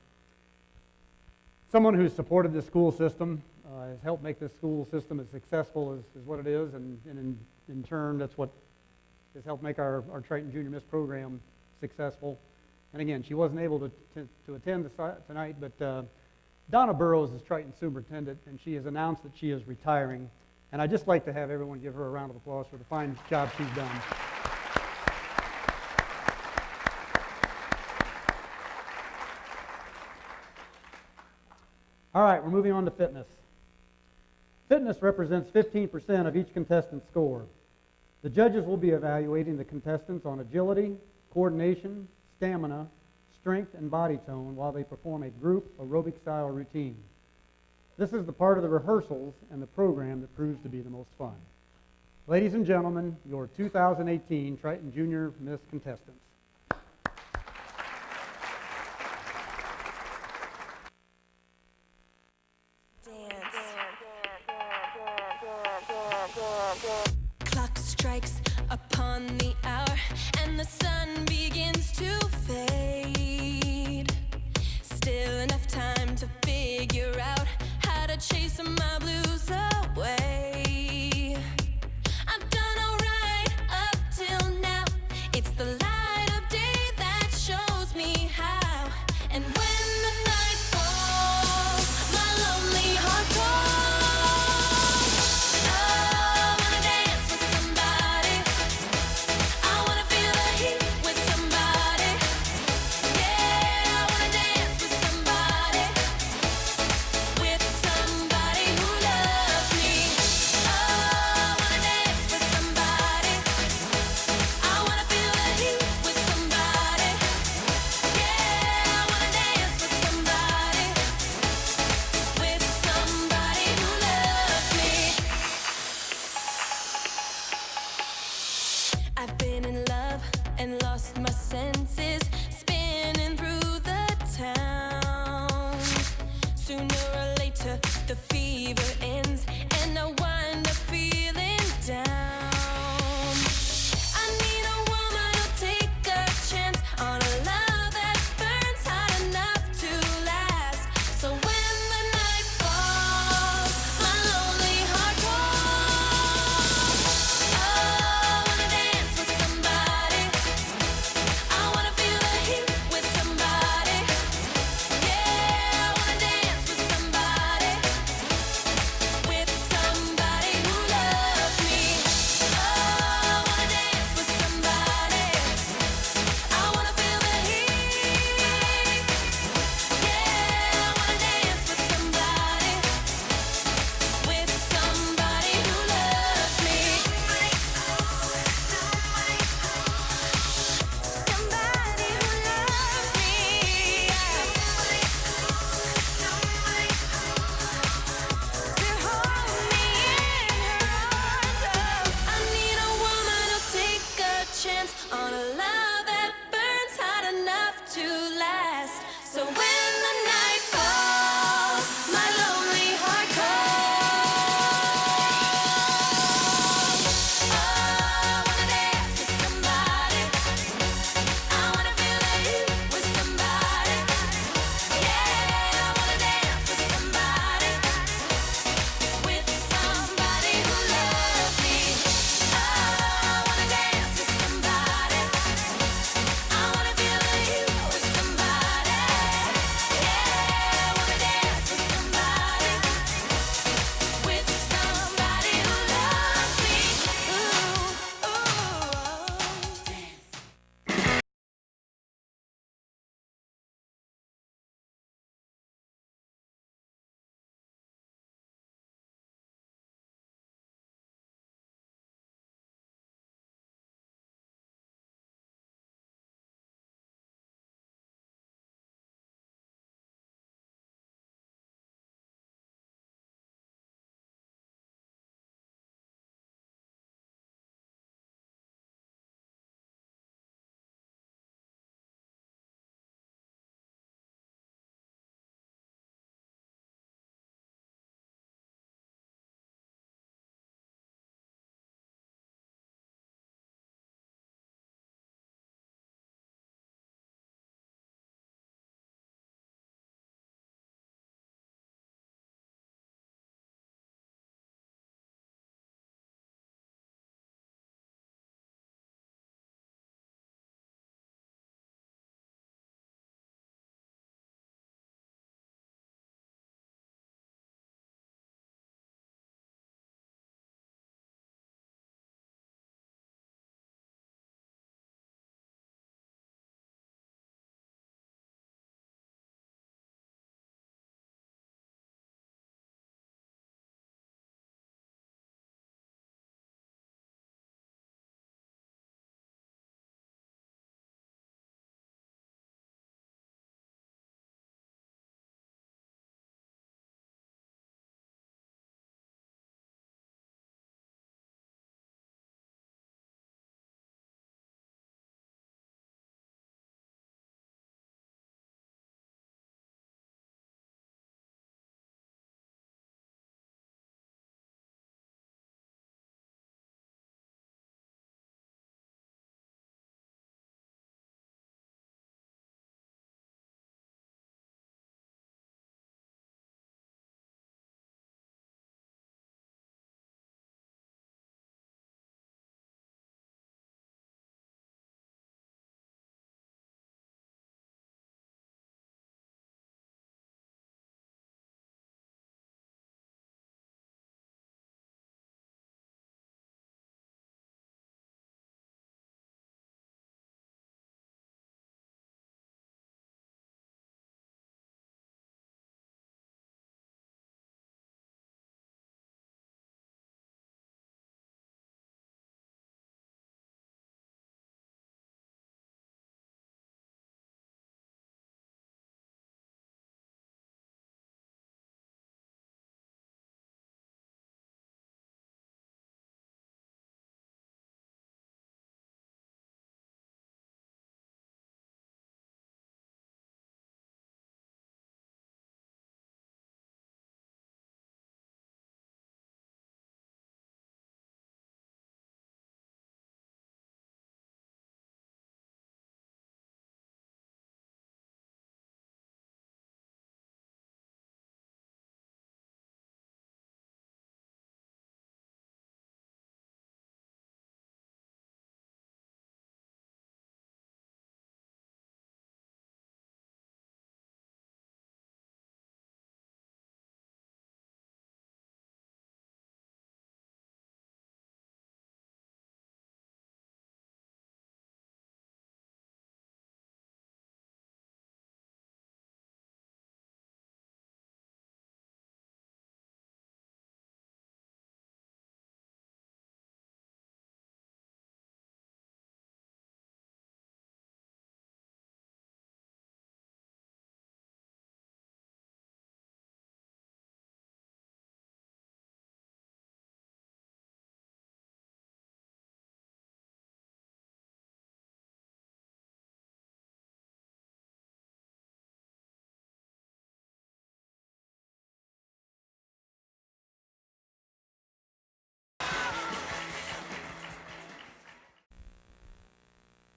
Speaker 9: Someone who's supported the school system, has helped make this school system as successful as what it is, and in turn, that's what has helped make our Triton Junior Miss program successful. And again, she wasn't able to attend tonight, but Donna Burrows is Triton superintendent, and she has announced that she is retiring. And I'd just like to have everyone give her a round of applause for the fine job she's done. All right, we're moving on to fitness. Fitness represents 15% of each contestant's score. The judges will be evaluating the contestants on agility, coordination, stamina, strength, and body tone while they perform a group aerobic-style routine. This is the part of the rehearsals and the program that proves to be the most fun. Ladies and gentlemen, your 2018 Triton Junior Miss contestants.
Speaker 12: Clock strikes upon the hour and the sun begins to fade. Still enough time to figure out how to chase my blue sooner or later the fever ends and I wind up feeling down. I need a woman who'll take a chance on a love that burns hot enough to last. So when the night falls, my lonely heart calls. Oh, I wanna dance with somebody. I wanna feel the heat with somebody. Yeah, I wanna dance with somebody.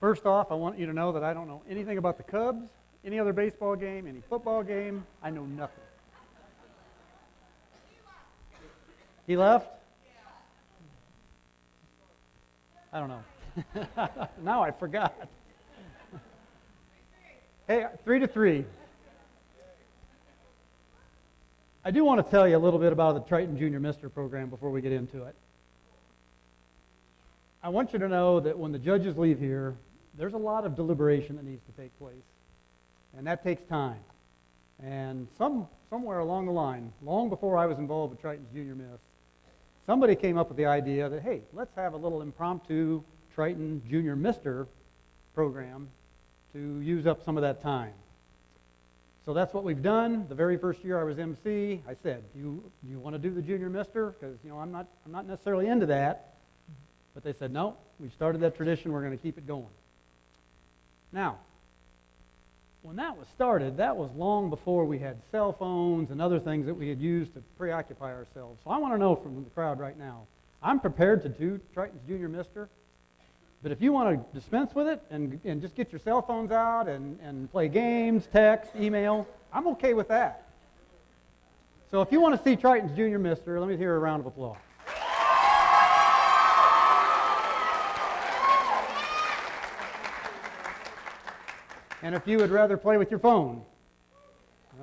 Speaker 9: First off, I want you to know that I don't know anything about the Cubs, any other baseball game, any football game. I know nothing. He left? I don't know. Now I forgot. Hey, 3-3. I do want to tell you a little bit about the Triton Junior Mister program before we get into it. I want you to know that when the judges leave here, there's a lot of deliberation that needs to take place. And that takes time. And somewhere along the line, long before I was involved with Triton's Junior Miss, somebody came up with the idea that, hey, let's have a little impromptu Triton Junior Mister program to use up some of that time. So that's what we've done. The very first year I was MC, I said, you want to do the Junior Mister? Because I'm not necessarily into that. But they said, no, we've started that tradition, we're going to keep it going. Now, when that was started, that was long before we had cell phones and other things that we had used to preoccupy ourselves. So I want to know from the crowd right now, I'm prepared to do Triton's Junior Mister, but if you want to dispense with it and just get your cell phones out and play games, text, email, I'm okay with that. So if you want to see Triton's Junior Mister, let me hear a round of applause. And if you would rather play with your phone,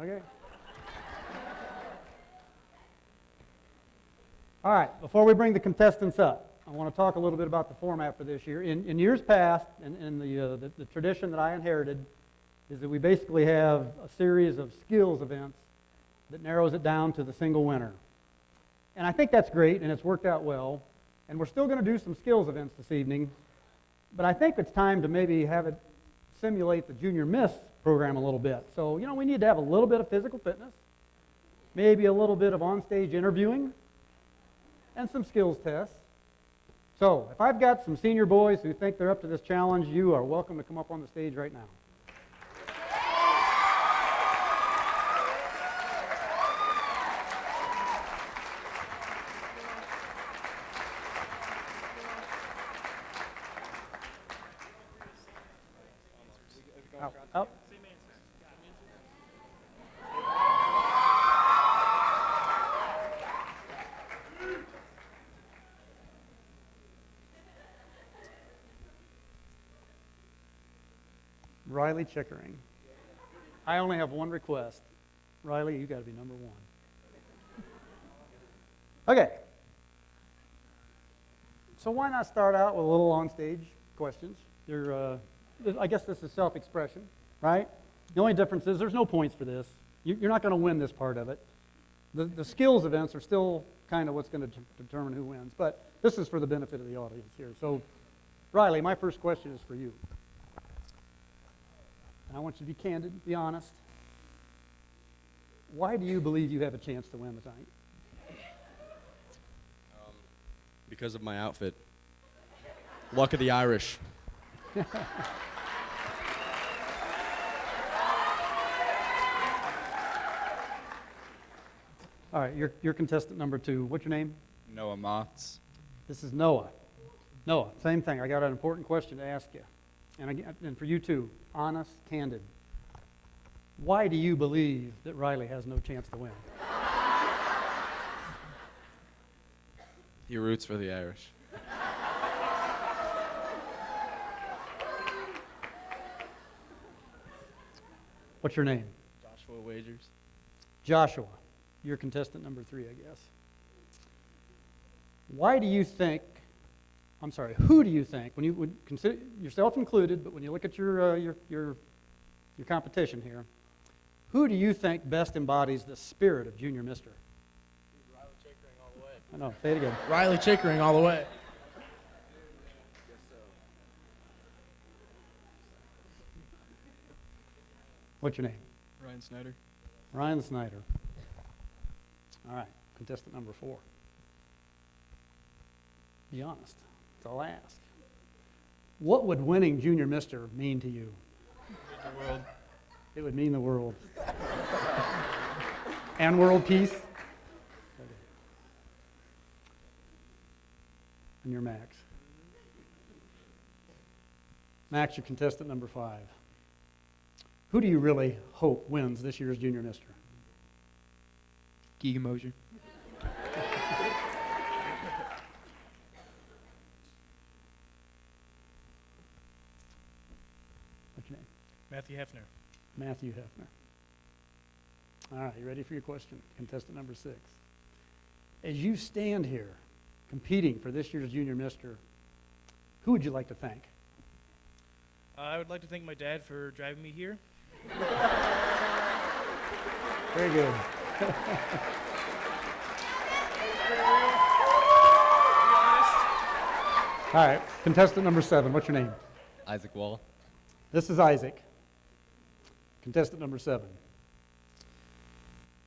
Speaker 9: okay? All right, before we bring the contestants up, I want to talk a little bit about the format for this year. In years past, in the tradition that I inherited, is that we basically have a series of skills events that narrows it down to the single winner. And I think that's great, and it's worked out well. And we're still going to do some skills events this evening, but I think it's time to maybe have it simulate the Junior Miss program a little bit. So, we need to have a little bit of physical fitness, maybe a little bit of on-stage interviewing, and some skills tests. So, if I've got some senior boys who think they're up to this challenge, you are welcome to come up on the stage right now. Up. Riley Chickering. I only have one request. Riley, you got to be number one. Okay. So why not start out with a little on-stage questions? I guess this is self-expression, right? The only difference is there's no points for this. You're not going to win this part of it. The skills events are still kind of what's going to determine who wins, but this is for the benefit of the audience here. So, Riley, my first question is for you. And I want you to be candid, be honest. Why do you believe you have a chance to win tonight?
Speaker 14: Because of my outfit. Luck of the Irish.
Speaker 9: All right, you're contestant number 2. What's your name?
Speaker 14: Noah Moths.
Speaker 9: This is Noah. Noah, same thing. I got an important question to ask you. And for you too, honest, candid. Why do you believe that Riley has no chance to win?
Speaker 14: He roots for the Irish.
Speaker 9: What's your name?
Speaker 14: Joshua Wagers.
Speaker 9: Joshua. You're contestant number 3, I guess. Why do you think, who do you think, when you would consider yourself included, but when you look at your competition here, who do you think best embodies the spirit of Junior Mister?
Speaker 14: Riley Chickering all the way.
Speaker 9: I know, say it again.
Speaker 14: Riley Chickering all the way.
Speaker 9: What's your name?
Speaker 14: Ryan Snyder.
Speaker 9: Ryan Snyder. All right, contestant number 4. Be honest. That's all I ask. What would winning Junior Mister mean to you?
Speaker 14: The world.
Speaker 9: It would mean the world. And world peace. And your Max.
Speaker 15: Max, you're contestant number 5. Who do you really hope wins this year's Junior Mister?
Speaker 16: Keegan Mosier.
Speaker 15: What's your name?
Speaker 17: Matthew Hefner.
Speaker 15: Matthew Hefner. All right, you ready for your question? Contestant number 6. As you stand here competing for this year's Junior Mister, who would you like to thank?
Speaker 17: I would like to thank my dad for driving me here.
Speaker 15: Very good. All right, contestant number 7, what's your name?
Speaker 18: Isaac Wall.
Speaker 15: This is Isaac. Contestant number 7.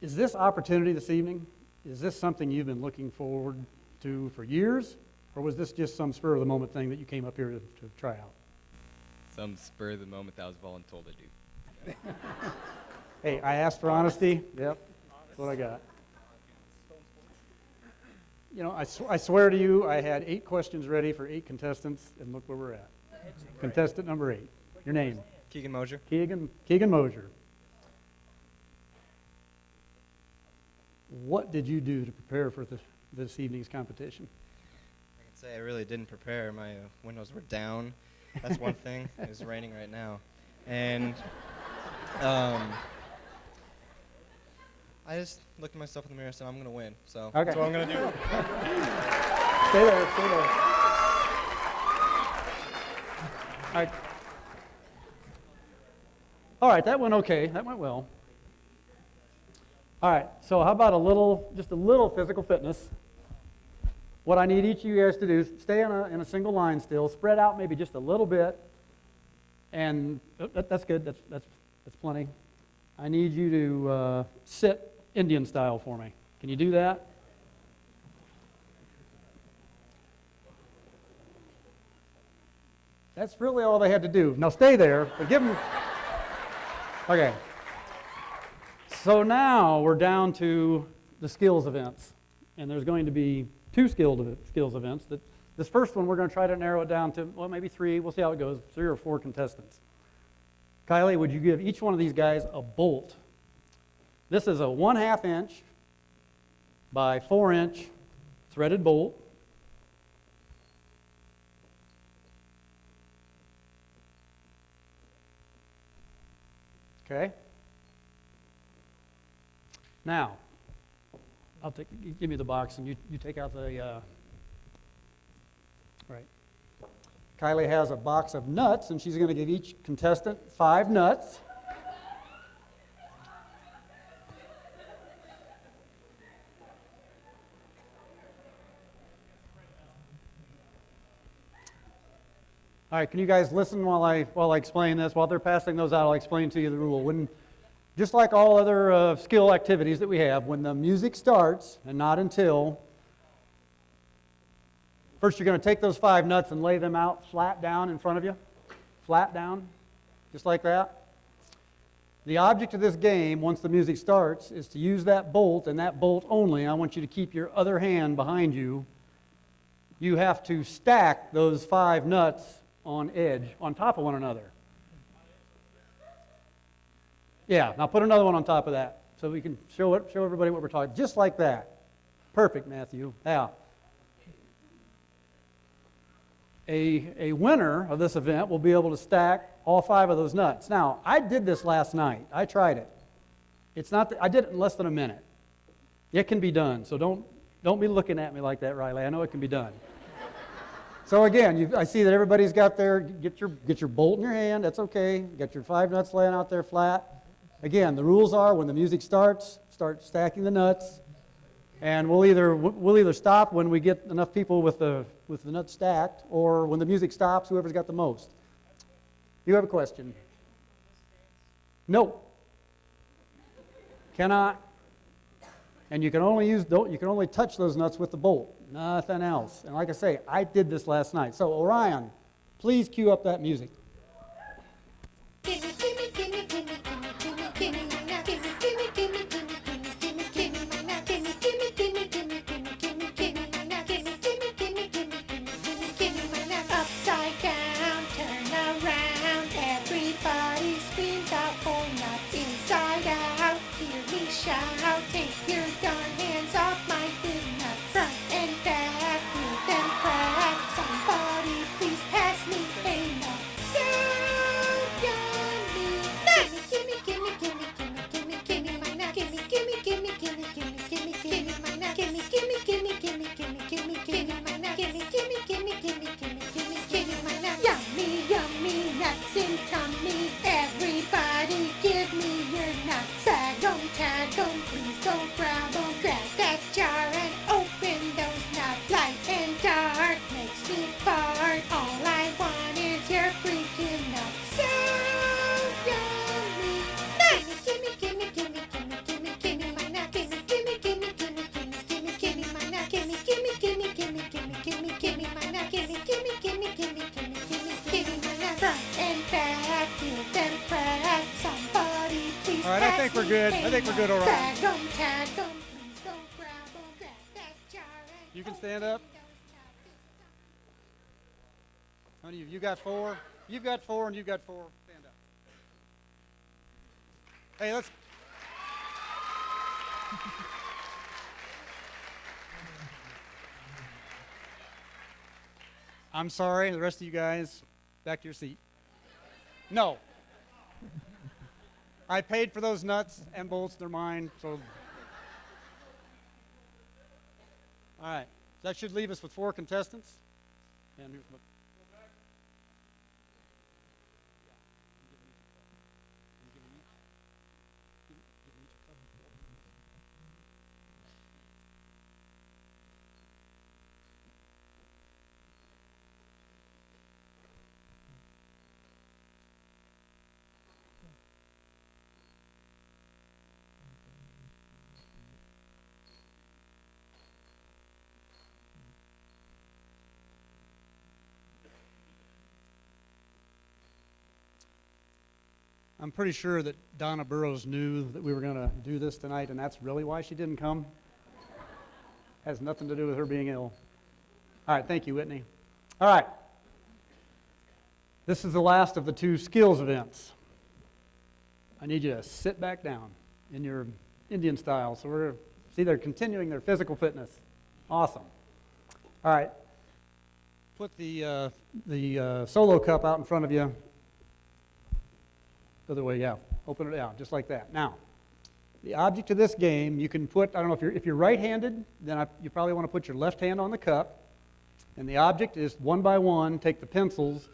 Speaker 15: Is this opportunity this evening, is this something you've been looking forward to for years, or was this just some spur of the moment thing that you came up here to try out?
Speaker 18: Some spur of the moment that I was voluntold to do.
Speaker 15: Hey, I asked for honesty. Yep, that's what I got. You know, I swear to you, I had 8 questions ready for 8 contestants, and look where we're at. Contestant number 8. Your name?
Speaker 18: Keegan Mosier.
Speaker 15: Keegan Mosier. What did you do to prepare for this evening's competition?
Speaker 18: I can say I really didn't prepare. My windows were down. That's one thing. It's raining right now. And I just looked at myself in the mirror and said, I'm going to win. So
Speaker 15: Okay.
Speaker 18: that's what I'm going to do.
Speaker 15: Stay there, stay there. All right, that went okay. That went well. All right, so how about just a little physical fitness? What I need each of you guys to do is stay in a single line still, spread out maybe just a little bit, and that's good. That's plenty. I need you to sit Indian style for me. Can you do that? That's really all they had to do. Now stay there, but give them. Okay. So now we're down to the skills events, and there's going to be 2 skills events. This first one, we're going to try to narrow it down to, well, maybe 3. We'll see how it goes. 3 or 4 contestants. Kylie, would you give each one of these guys a bolt? This is a 1/2 inch by 4 inch threaded bolt. Okay. Now, give me the box and you take out the, right. Kylie has a box of nuts and she's going to give each contestant 5 nuts. All right, can you guys listen while I explain this? While they're passing those out, I'll explain to you the rule. Just like all other skill activities that we have, when the music starts, and not until, first you're going to take those 5 nuts and lay them out flat down in front of you. Flat down, just like that. The object of this game, once the music starts, is to use that bolt, and that bolt only. I want you to keep your other hand behind you. You have to stack those 5 nuts on edge, on top of one another. Yeah, now put another one on top of that so we can show everybody what we're talking. Just like that. Perfect, Matthew. Now, a winner of this event will be able to stack all 5 of those nuts. Now, I did this last night. I tried it. I did it in less than a minute. It can be done, so don't be looking at me like that, Riley. I know it can be done. So again, I see that everybody's got get your bolt in your hand. That's okay. You got your 5 nuts laying out there flat. Again, the rules are when the music starts, start stacking the nuts, and we'll either stop when we get enough people with the nuts stacked, or when the music stops, whoever's got the most. You have a question? No. Cannot. And you can only touch those nuts with the bolt. Nothing else. And like I say, I did this last night. So Orion, please cue up that music.
Speaker 12: Upside down, turn around. shout, take your darn hands off my big nut. Front and back, with them crack. Somebody please pass me a nut. So yummy. Gimme, gimme, gimme, gimme, gimme, gimme my nut. Gimme, gimme, gimme, gimme, gimme, gimme, gimme my nut. Gimme, gimme, gimme, gimme, gimme, gimme, gimme my nut. Gimme, gimme, gimme, gimme, gimme, gimme, gimme my nut. Yummy, yummy nuts and tummy. Everybody give me your nuts. Bag 'em, tag 'em, please don't grab 'em. Grab that jar and open those nuts. Light and dark makes me fart. All I want is your freaking nuts. So yummy. Gimme, gimme, gimme, gimme, gimme, gimme my nuts. Gimme, gimme, gimme, gimme, gimme, gimme, gimme my nuts. Gimme, gimme, gimme, gimme, gimme, gimme, gimme my nuts. Gimme, gimme, gimme, gimme, gimme, gimme, gimme my nuts. Front and back, give them crack. Somebody please
Speaker 15: All right, I think we're good. I think we're good, all right.
Speaker 12: Bag 'em, tag 'em, please don't grab 'em. Grab that jar and
Speaker 15: You can stand up. How many of you? You got 4? You've got 4 and you've got 4. Stand up. Hey, let's. I'm sorry, the rest of you guys, back to your seat. No. I paid for those nuts and bolts, they're mine, so. All right, that should leave us with 4 contestants. And here's what. I'm pretty sure that Donna Burrows knew that we were going to do this tonight, and that's really why she didn't come. Has nothing to do with her being ill. All right, thank you, Whitney. All right. This is the last of the 2 skills events. I need you to sit back down in your Indian style. So we're, see, they're continuing their physical fitness. Awesome. All right. Put the solo cup out in front of you. Other way, yeah. Open it out, just like that. Now, the object of this game, you can put, I don't know, if you're right-handed, then you probably want to put your left hand on the cup. And the object is, one by one, take the pencils,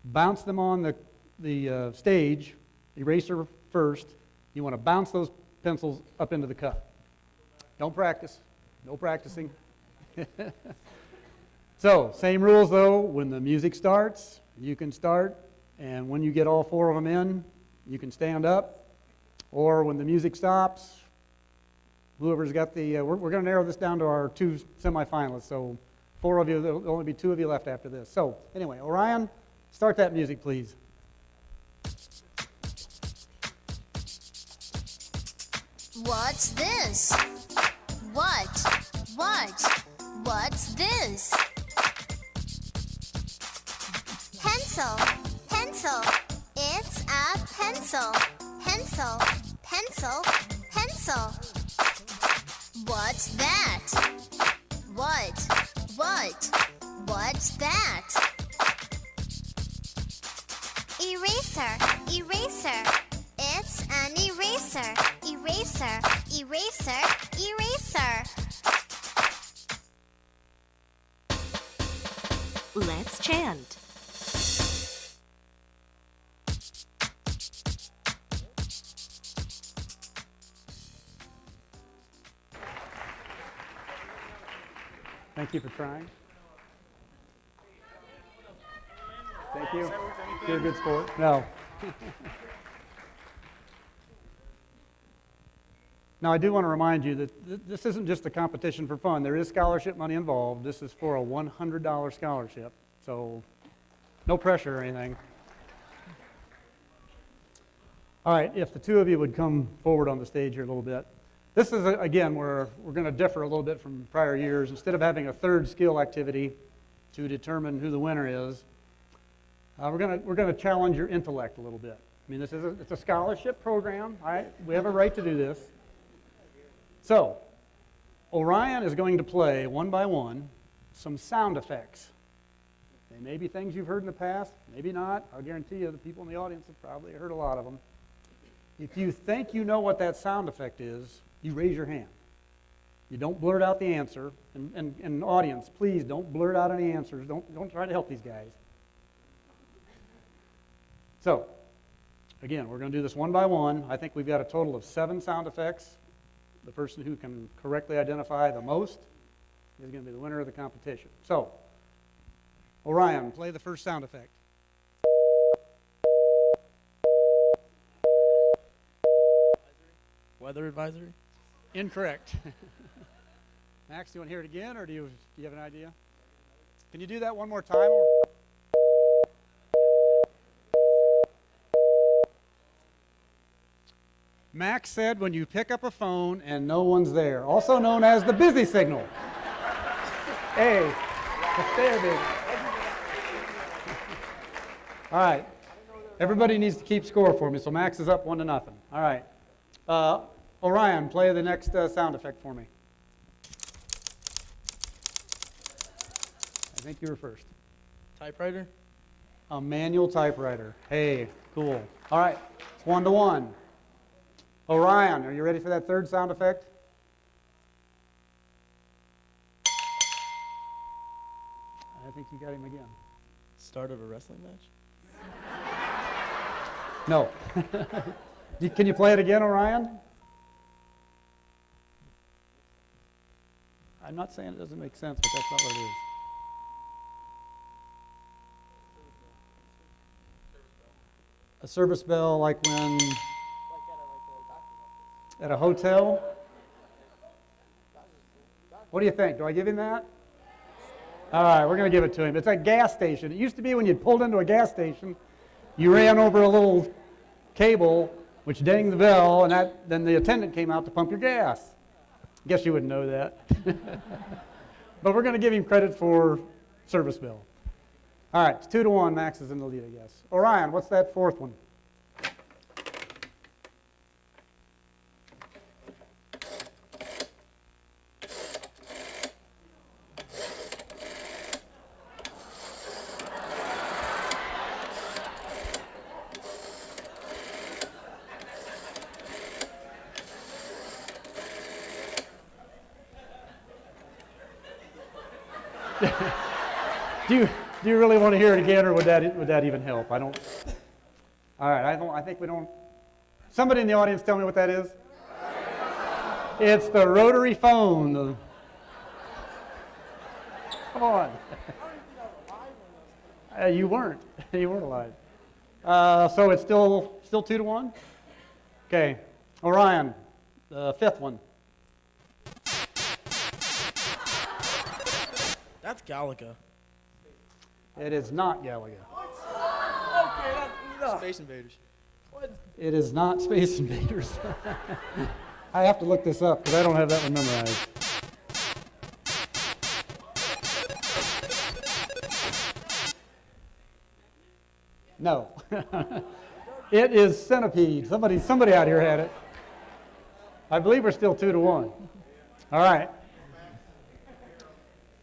Speaker 15: bounce them on the stage, eraser first. You want to bounce those pencils up into the cup. Don't practice. No practicing. So, same rules, though. When the music starts, you can start. And when you get all 4 of them in, you can stand up, or when the music stops, whoever's got the, we're going to narrow this down to our 2 semifinalists, so 4 of you, there'll only be 2 of you left after this. So, anyway, Orion, start that music, please.
Speaker 16: What's this? What's this? Pencil, pencil. It's a pencil. Pencil, pencil, pencil. What's that? What's that? Eraser, eraser. It's an eraser. Eraser, eraser, eraser.
Speaker 19: Let's chant.
Speaker 15: Thank you for trying. Thank you. You're a good sport. No. Now, I do want to remind you that this isn't just a competition for fun. There is scholarship money involved. This is for a $100 scholarship, so no pressure or anything. All right, if the 2 of you would come forward on the stage here a little bit. This is, again, where we're going to differ a little bit from prior years. Instead of having a 3rd skill activity to determine who the winner is, we're going to challenge your intellect a little bit. I mean, it's a scholarship program. All right? We have a right to do this. So, Orion is going to play one by one some sound effects. They may be things you've heard in the past, maybe not. I'll guarantee you the people in the audience have probably heard a lot of them. If you think you know what that sound effect is, you raise your hand. You don't blurt out the answer. And audience, please don't blurt out any answers. Don't try to help these guys. So, again, we're going to do this one by one. I think we've got a total of 7 sound effects. The person who can correctly identify the most is going to be the winner of the competition. So, Orion, play the first sound effect.
Speaker 20: Weather advisory?
Speaker 15: Incorrect. Max, do you want to hear it again, or do you have an idea? Can you do that one more time? Max said when you pick up a phone and no one's there, also known as the busy signal. Hey, there, baby. All right. Everybody needs to keep score for me, so Max is up 1-0. All right. Orion, play the next sound effect for me. I think you were first.
Speaker 20: Typewriter?
Speaker 15: A manual typewriter. Hey, cool. All right, it's 1-1. Orion, are you ready for that third sound effect? I think you got him again.
Speaker 20: Start of a wrestling match?
Speaker 15: No. Can you play it again, Orion? I'm not saying it doesn't make sense, but that's not what it is. A service bell, like when at a hotel? What do you think? Do I give him that? All right, we're going to give it to him. It's a gas station. It used to be when you pulled into a gas station, you ran over a little cable, which dinged the bell, and then the attendant came out to pump your gas. Guess you wouldn't know that. But we're going to give him credit for service bell. All right, it's 2-1. Max is in the lead, I guess. Orion, what's that fourth one? Do you really want to hear it again, or would that even help? I don't. All right, I think we don't. Somebody in the audience tell me what that is. It's the rotary phone. Come on. You weren't. You weren't alive. So it's still 2-1. Okay, Orion, the fifth one.
Speaker 20: That's Galaga.
Speaker 15: It is not Galaga.
Speaker 20: Okay, that's Space Invaders. What?
Speaker 15: It is not Space Invaders. I have to look this up because I don't have that one memorized. No. It is Centipede. Somebody out here had it. I believe we're still 2-1. All right.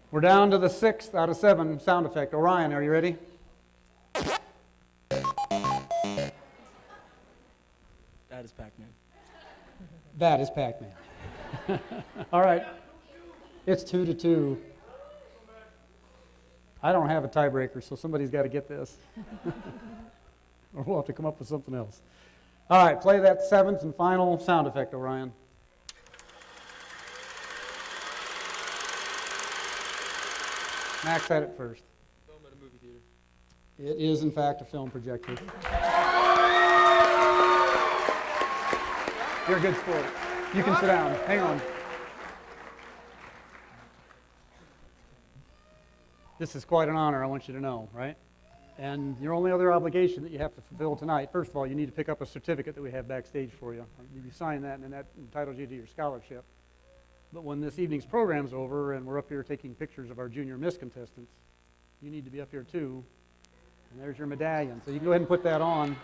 Speaker 15: We're down to the 6th out of 7 sound effect. Orion, are you ready?
Speaker 20: That is Pac-Man.
Speaker 15: That is Pac-Man. All right. It's 2-2. I don't have a tiebreaker, so somebody's got to get this. Or we'll have to come up with something else. All right, play that 7th and final sound effect, Orion. Max had it first.
Speaker 20: Film at a movie theater.
Speaker 15: It is, in fact, a film projector. You're a good sport. You can sit down. Hang on. This is quite an honor, I want you to know, right? And your only other obligation that you have to fulfill tonight, first of all, you need to pick up a certificate that we have backstage for you. You sign that, and that entitles you to your scholarship. But when this evening's program's over and we're up here taking pictures of our junior Miss contestants, you need to be up here too. And there's your medallion. So you can go ahead and put that on.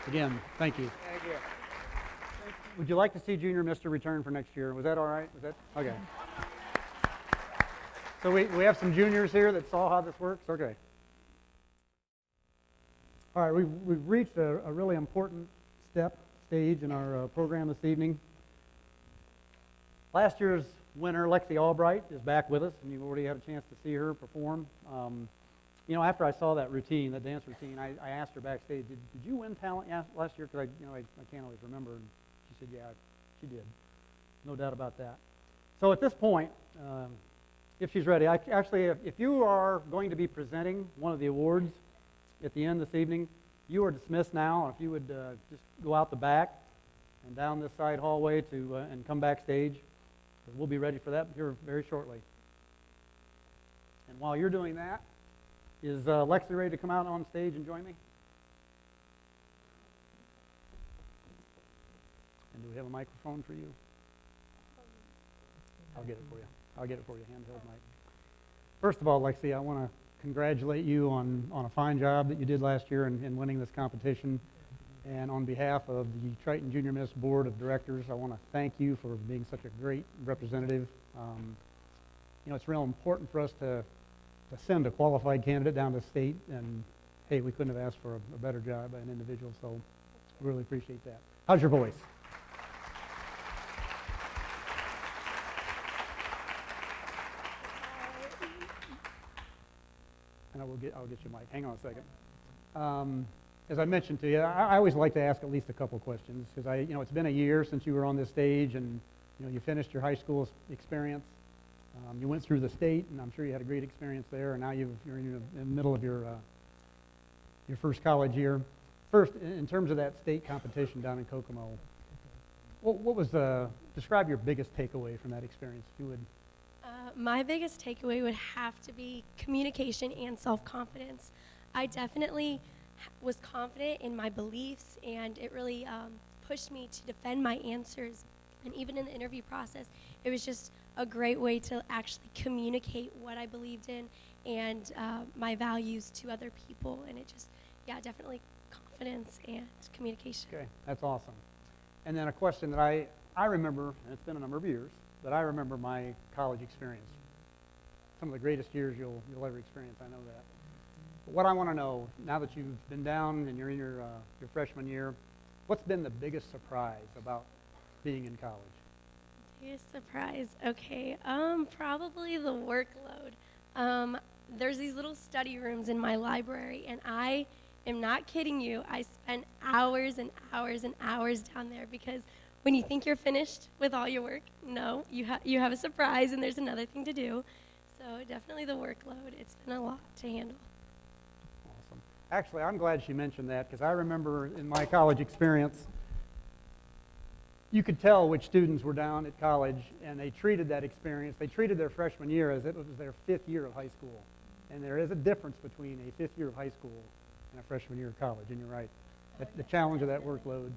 Speaker 15: Again, thank you.
Speaker 20: Thank you.
Speaker 15: Would you like to see Junior Mister return for next year? Was that all right? Was that okay? So we have some juniors here that saw how this works. Okay. All right, we've reached a really important stage in our program this evening. Last year's winner, Lexie Albright, is back with us, and you've already had a chance to see her perform. You know, after I saw that routine, that dance routine, I asked her backstage, did you win talent last year? Because I can't always remember. And she said, yeah, she did. No doubt about that. So at this point, if she's ready, if you are going to be presenting one of the awards at the end this evening, you are dismissed now. If you would just go out the back and down this side hallway and come backstage, we'll be ready for that here very shortly. And while you're doing that, is Lexie ready to come out on stage and join me? And do we have a microphone for you? I'll get it for you. Handheld mic. First of all, Lexie, I want to congratulate you on a fine job that you did last year in winning this competition. And on behalf of the Triton Junior Miss Board of Directors, I want to thank you for being such a great representative. You know, it's real important for us to send a qualified candidate down to state, and hey, we couldn't have asked for a better job by an individual, so I really appreciate that. How's your voice? And I'll get you a mic. Hang on a second. As I mentioned to you, I always like to ask at least a couple questions because it's been a year since you were on this stage, and you finished your high school experience. You went through the state, and I'm sure you had a great experience there. And now you're in the middle of your first college year. First, in terms of that state competition down in Kokomo, what was describe your biggest takeaway from that experience, if you would?
Speaker 8: My biggest takeaway would have to be communication and self-confidence. I definitely was confident in my beliefs, and it really pushed me to defend my answers. And even in the interview process, it was just a great way to actually communicate what I believed in and my values to other people. And it just, definitely confidence and communication.
Speaker 15: Okay, that's awesome. And then a question that I remember, and it's been a number of years, but I remember my college experience. Some of the greatest years you'll ever experience, I know that. But what I want to know, now that you've been down and you're in your freshman year, what's been the biggest surprise about being in college?
Speaker 8: Biggest surprise, okay. Probably the workload. There's these little study rooms in my library, and I am not kidding you. I spend hours and hours and hours down there because when you think you're finished with all your work, no, you have a surprise and there's another thing to do. So definitely the workload. It's been a lot to handle.
Speaker 15: Awesome. Actually, I'm glad she mentioned that because I remember in my college experience, you could tell which students were down at college, and they treated that experience, they treated their freshman year as if it was their 5th year of high school. And there is a difference between a 5th year of high school and a freshman year of college, and you're right. The challenge of that workload.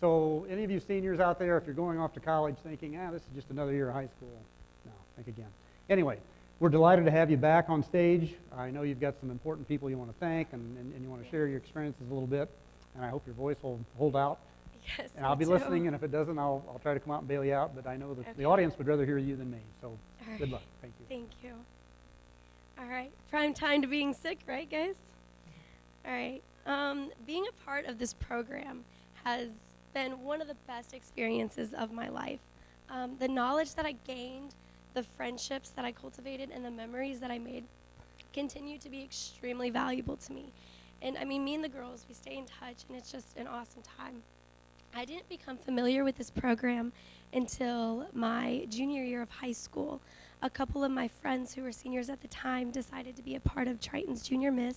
Speaker 15: So any of you seniors out there, if you're going off to college thinking, this is just another year of high school, no, think again. Anyway, we're delighted to have you back on stage. I know you've got some important people you want to thank, and you want to share your experiences a little bit, and I hope your voice will hold out.
Speaker 8: Yes,
Speaker 15: and I'll be listening, and if it doesn't, I'll try to come out and bail you out, but I know that the audience would rather hear you than me, so good luck. Thank you.
Speaker 8: Thank you. All right, prime time to being sick, right, guys? All right, being a part of this program has been one of the best experiences of my life. The knowledge that I gained, the friendships that I cultivated, and the memories that I made continue to be extremely valuable to me. And I mean, me and the girls, we stay in touch, and it's just an awesome time. I didn't become familiar with this program until my junior year of high school. A couple of my friends who were seniors at the time decided to be a part of Triton's Junior Miss,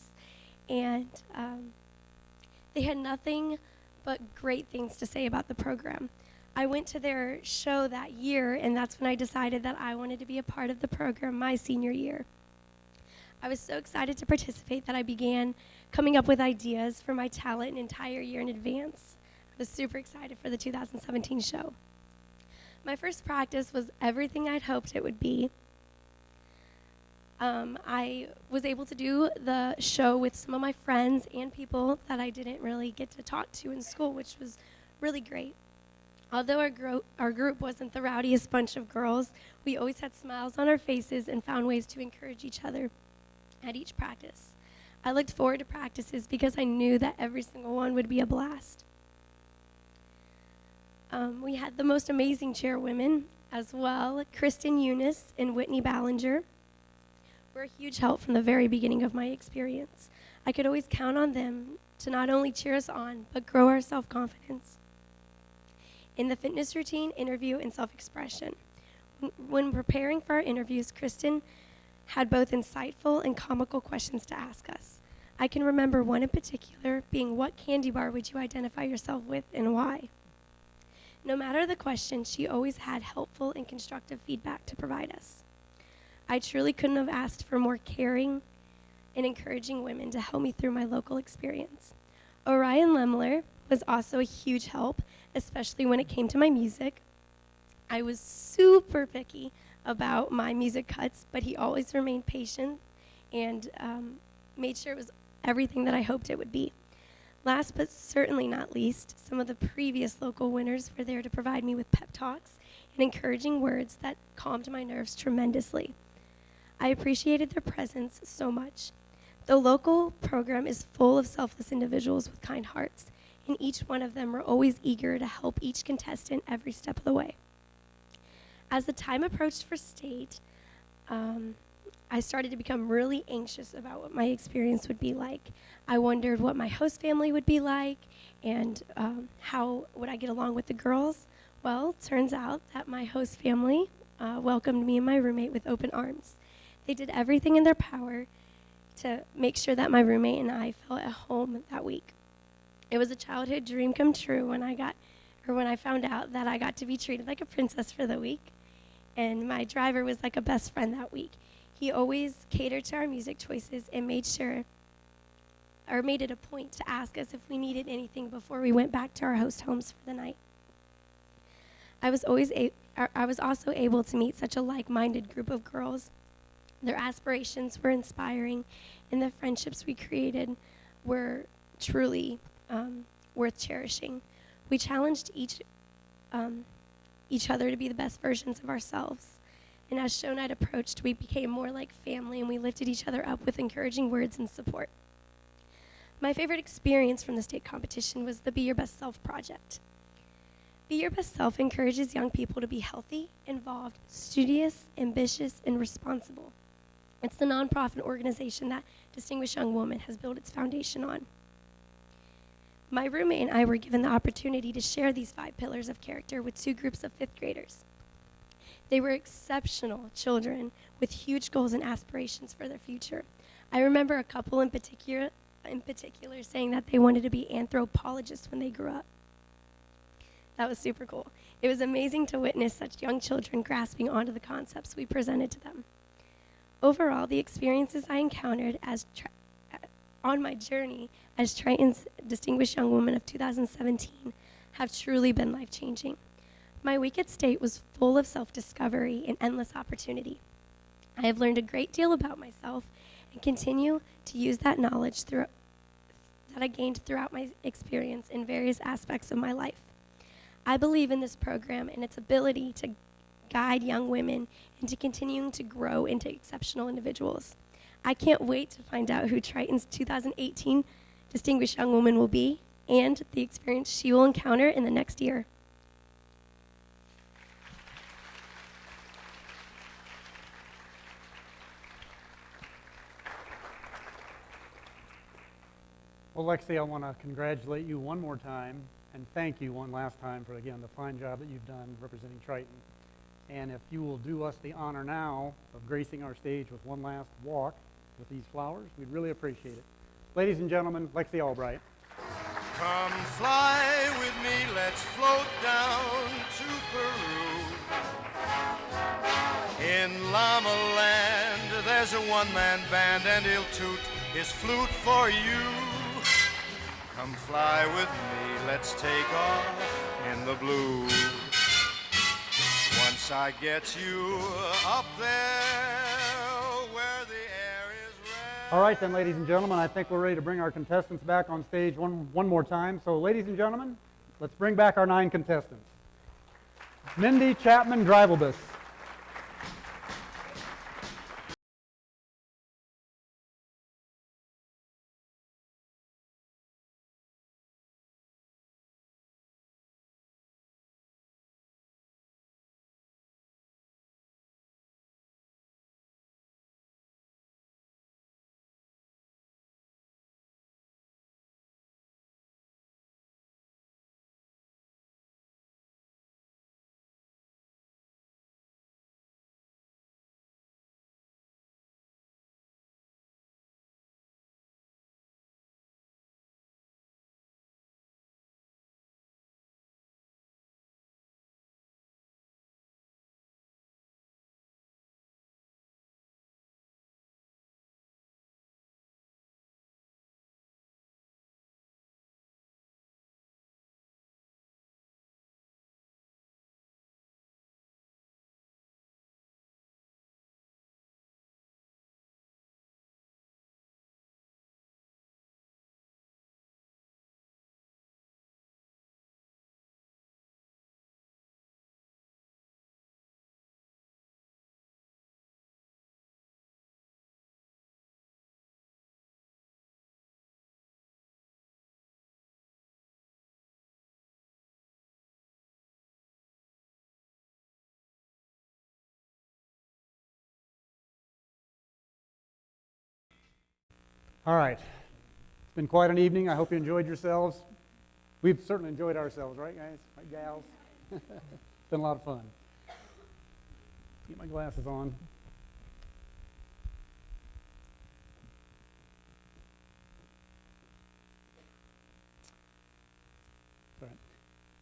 Speaker 8: and they had nothing but great things to say about the program. I went to their show that year, and that's when I decided that I wanted to be a part of the program my senior year. I was so excited to participate that I began coming up with ideas for my talent an entire year in advance. I was super excited for the 2017 show. My first practice was everything I'd hoped it would be. I was able to do the show with some of my friends and people that I didn't really get to talk to in school, which was really great. Although our group wasn't the rowdiest bunch of girls, we always had smiles on our faces and found ways to encourage each other at each practice. I looked forward to practices because I knew that every single one would be a blast. We had the most amazing chairwomen as well. Kristen Eunice and Whitney Ballinger were a huge help from the very beginning of my experience. I could always count on them to not only cheer us on, but grow our self-confidence in the fitness routine, interview, and self-expression. When preparing for our interviews, Kristen had both insightful and comical questions to ask us. I can remember one in particular being, what candy bar would you identify yourself with and why? No matter the question, she always had helpful and constructive feedback to provide us. I truly couldn't have asked for more caring and encouraging women to help me through my local experience. Orion Lemler was also a huge help, especially when it came to my music. I was super picky about my music cuts, but he always remained patient and made sure it was everything that I hoped it would be. Last but certainly not least, some of the previous local winners were there to provide me with pep talks and encouraging words that calmed my nerves tremendously. I appreciated their presence so much. The local program is full of selfless individuals with kind hearts, and each one of them were always eager to help each contestant every step of the way. As the time approached for state, I started to become really anxious about what my experience would be like. I wondered what my host family would be like and how would I get along with the girls. Well, turns out that my host family welcomed me and my roommate with open arms. They did everything in their power to make sure that my roommate and I felt at home that week. It was a childhood dream come true when I found out that I got to be treated like a princess for the week. And my driver was like a best friend that week. He always catered to our music choices and made it a point to ask us if we needed anything before we went back to our host homes for the night. I was also able to meet such a like-minded group of girls. Their aspirations were inspiring, and the friendships we created were truly worth cherishing. We challenged each other to be the best versions of ourselves. And as show night approached, we became more like family, and we lifted each other up with encouraging words and support. My favorite experience from the state competition was the Be Your Best Self project. Be Your Best Self encourages young people to be healthy, involved, studious, ambitious, and responsible. It's the nonprofit organization that Distinguished Young Woman has built its foundation on. My roommate and I were given the opportunity to share these 5 pillars of character with 2 groups of 5th graders. They were exceptional children with huge goals and aspirations for their future. I remember a couple in particular saying that they wanted to be anthropologists when they grew up. That was super cool. It was amazing to witness such young children grasping onto the concepts we presented to them. Overall, the experiences I encountered on my journey as Triton's Distinguished Young Woman of 2017 have truly been life-changing. My week at State was full of self-discovery and endless opportunity. I have learned a great deal about myself and continue to use that knowledge that I gained throughout my experience in various aspects of my life. I believe in this program and its ability to guide young women into continuing to grow into exceptional individuals. I can't wait to find out who Triton's 2018 Distinguished Young Woman will be and the experience she will encounter in the next year.
Speaker 15: Well, Lexie, I want to congratulate you one more time and thank you one last time for, again, the fine job that you've done representing Triton. And if you will do us the honor now of gracing our stage with one last walk with these flowers, we'd really appreciate it. Ladies and gentlemen, Lexie Albright.
Speaker 10: Come fly with me, let's float down to Peru. In Llama Land, there's a one-man band and he'll toot his flute for you. Come fly with me, let's take off in the blue. Once I get you up there where the
Speaker 15: All right then, ladies and gentlemen, I think we're ready to bring our contestants back on stage one more time. So, ladies and gentlemen, let's bring back our 9 contestants. Mindy Chapman Drivelbus. All right. It's been quite an evening. I hope you enjoyed yourselves. We've certainly enjoyed ourselves, right, guys? Right, gals? It's been a lot of fun. Get my glasses on. All right.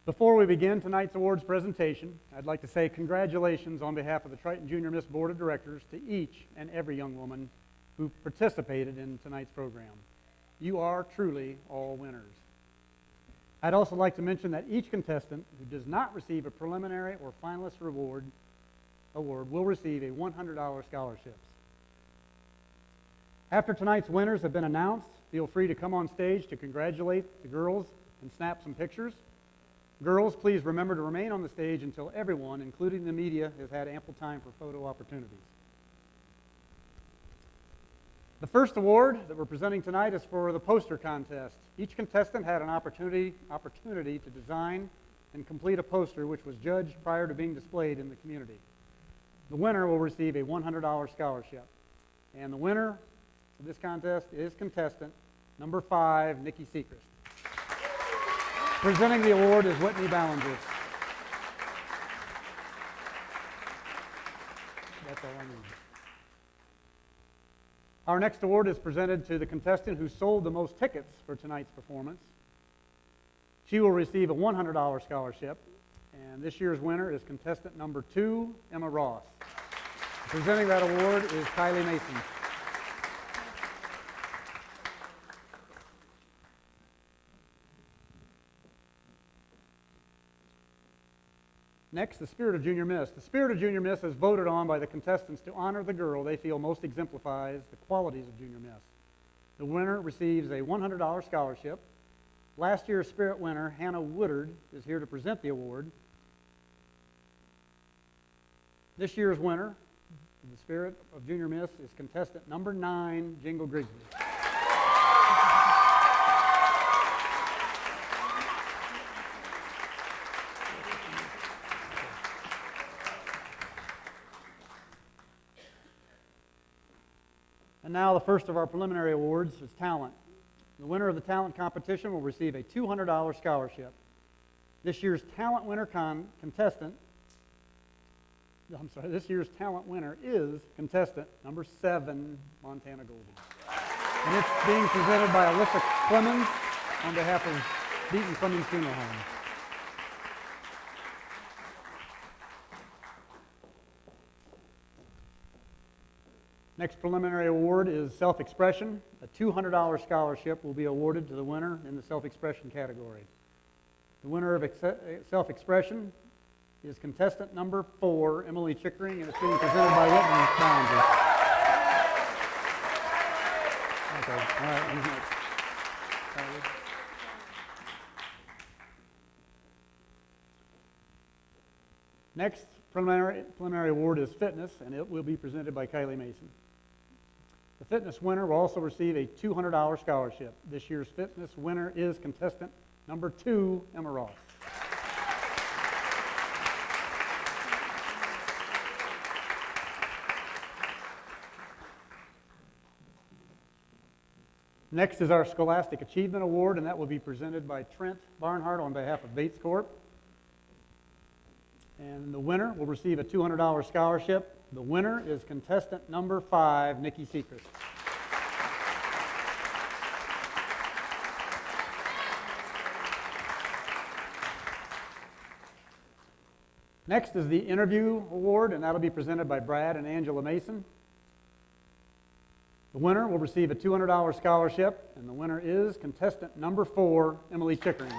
Speaker 15: Before we begin tonight's awards presentation, I'd like to say congratulations on behalf of the Triton Junior Miss Board of Directors to each and every young woman who participated in tonight's program. You are truly all winners. I'd also like to mention that each contestant who does not receive a preliminary or finalist award will receive a $100 scholarship. After tonight's winners have been announced, feel free to come on stage to congratulate the girls and snap some pictures. Girls, please remember to remain on the stage until everyone, including the media, has had ample time for photo opportunities. The first award that we're presenting tonight is for the poster contest. Each contestant had an opportunity to design and complete a poster which was judged prior to being displayed in the community. The winner will receive a $100 scholarship. And the winner of this contest is contestant number 5, Nikki Sechrist. Presenting the award is Whitney Ballinger. That's all I need. Our next award is presented to the contestant who sold the most tickets for tonight's performance. She will receive a $100 scholarship, and this year's winner is contestant number 2, Emma Ross. Presenting that award is Kylie Mason. Next, the Spirit of Junior Miss. The Spirit of Junior Miss is voted on by the contestants to honor the girl they feel most exemplifies the qualities of Junior Miss. The winner receives a $100 scholarship. Last year's Spirit winner, Hannah Woodard, is here to present the award. This year's winner of the Spirit of Junior Miss is contestant number 9, Jingle Grigsby. And now the first of our preliminary awards is talent. The winner of the talent competition will receive a $200 scholarship. This year's talent winner this year's talent winner is contestant number 7, Montana Goldie. And it's being presented by Alyssa Clemens on behalf of Beaton Clemens Funeral Home. Next preliminary award is Self-Expression. A $200 scholarship will be awarded to the winner in the Self-Expression category. The winner of Self-Expression is contestant number 4, Emily Chickering, and it's being presented by Whitney Ballinger. All right, who's next? Next preliminary award is fitness, and it will be presented by Kylie Mason. The fitness winner will also receive a $200 scholarship. This year's fitness winner is contestant number 2, Emma Ross. Next is our Scholastic Achievement Award, and that will be presented by Trent Barnhart on behalf of Bates Corp. And the winner will receive a $200 scholarship. The winner is contestant number 5, Nikki Sechrist. Next is the Interview Award, and that'll be presented by Brad and Angela Mason. The winner will receive a $200 scholarship, and the winner is contestant number 4, Emily Chickering.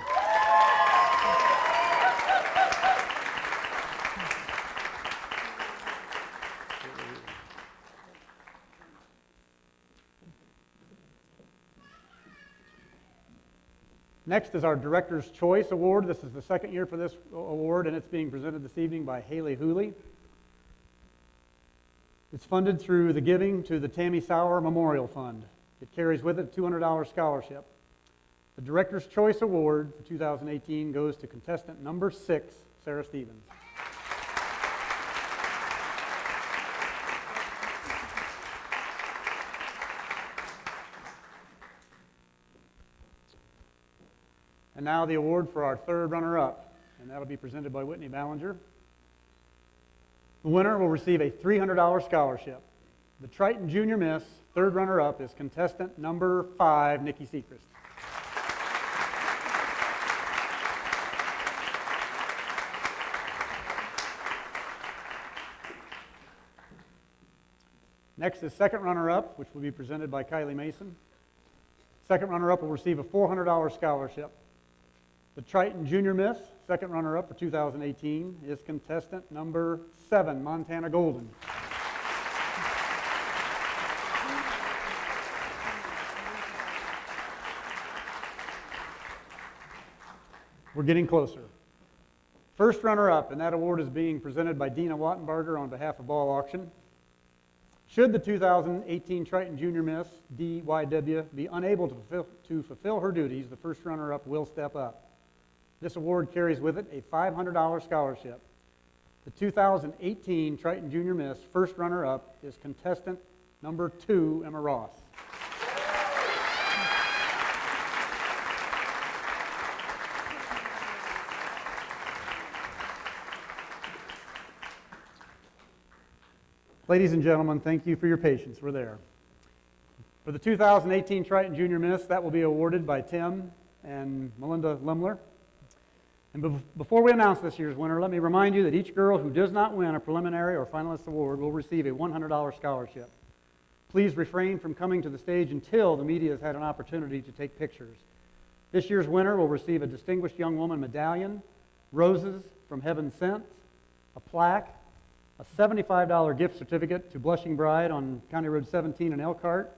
Speaker 15: Next is our Director's Choice Award. This is the second year for this award, and it's being presented this evening by Haley Hooley. It's funded through the giving to the Tammy Sauer Memorial Fund. It carries with it a $200 scholarship. The Director's Choice Award for 2018 goes to contestant number 6, Sarah Stevens. And now the award for our third runner-up, and that'll be presented by Whitney Ballinger. The winner will receive a $300 scholarship. The Triton Junior Miss, third runner-up, is contestant number 5, Nikki Sechrist. Next is second runner-up, which will be presented by Kylie Mason. Second runner-up will receive a $400 scholarship. The Triton Junior Miss, second runner-up for 2018, is contestant number 7, Montana Golden. We're getting closer. First runner-up, and that award is being presented by Dina Wattenbarger on behalf of Ball Auction. Should the 2018 Triton Junior Miss, DYW, be unable to fulfill her duties, the first runner-up will step up. This award carries with it a $500 scholarship. The 2018 Triton Junior Miss first runner-up is contestant number 2, Emma Ross. Ladies and gentlemen, thank you for your patience. We're there. For the 2018 Triton Junior Miss, that will be awarded by Tim and Melinda Limler. And before we announce this year's winner, let me remind you that each girl who does not win a preliminary or finalist award will receive a $100 scholarship. Please refrain from coming to the stage until the media has had an opportunity to take pictures. This year's winner will receive a Distinguished Young Woman medallion, roses from Heaven Sent, a plaque, a $75 gift certificate to Blushing Bride on County Road 17 in Elkhart,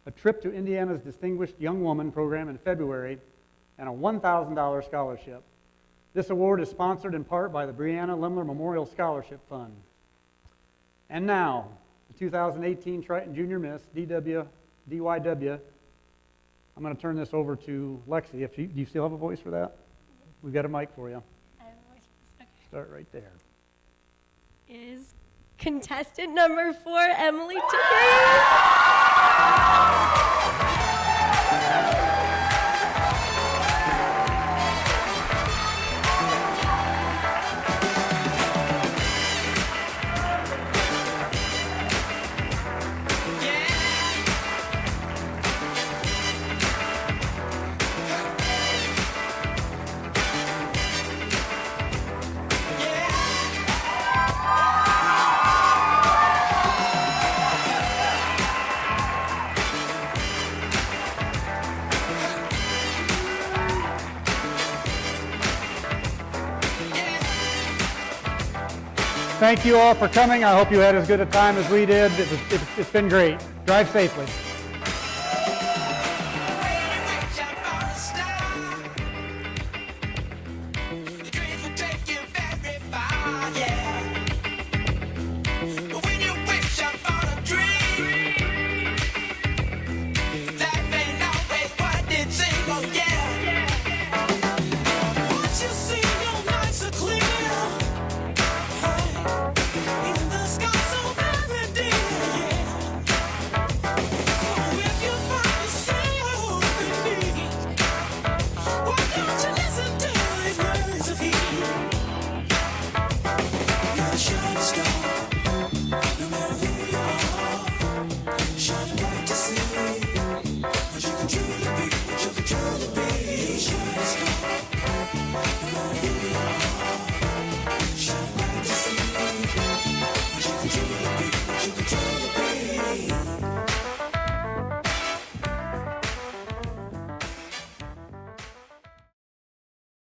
Speaker 15: a trip to Indiana's Distinguished Young Woman program in February, and a $1,000 scholarship. This award is sponsored in part by the Breanna Limler Memorial Scholarship Fund. And now, the 2018 Triton Junior Miss, DYW. I'm going to turn this over to Lexie. Do you still have a voice for that? We've got a mic for you.
Speaker 8: I have a voice for this. Okay.
Speaker 15: Start right there.
Speaker 8: Is contestant number 4, Emily Chickering.
Speaker 15: Thank you all for coming. I hope you had as good a time as we did. It's been great. Drive safely.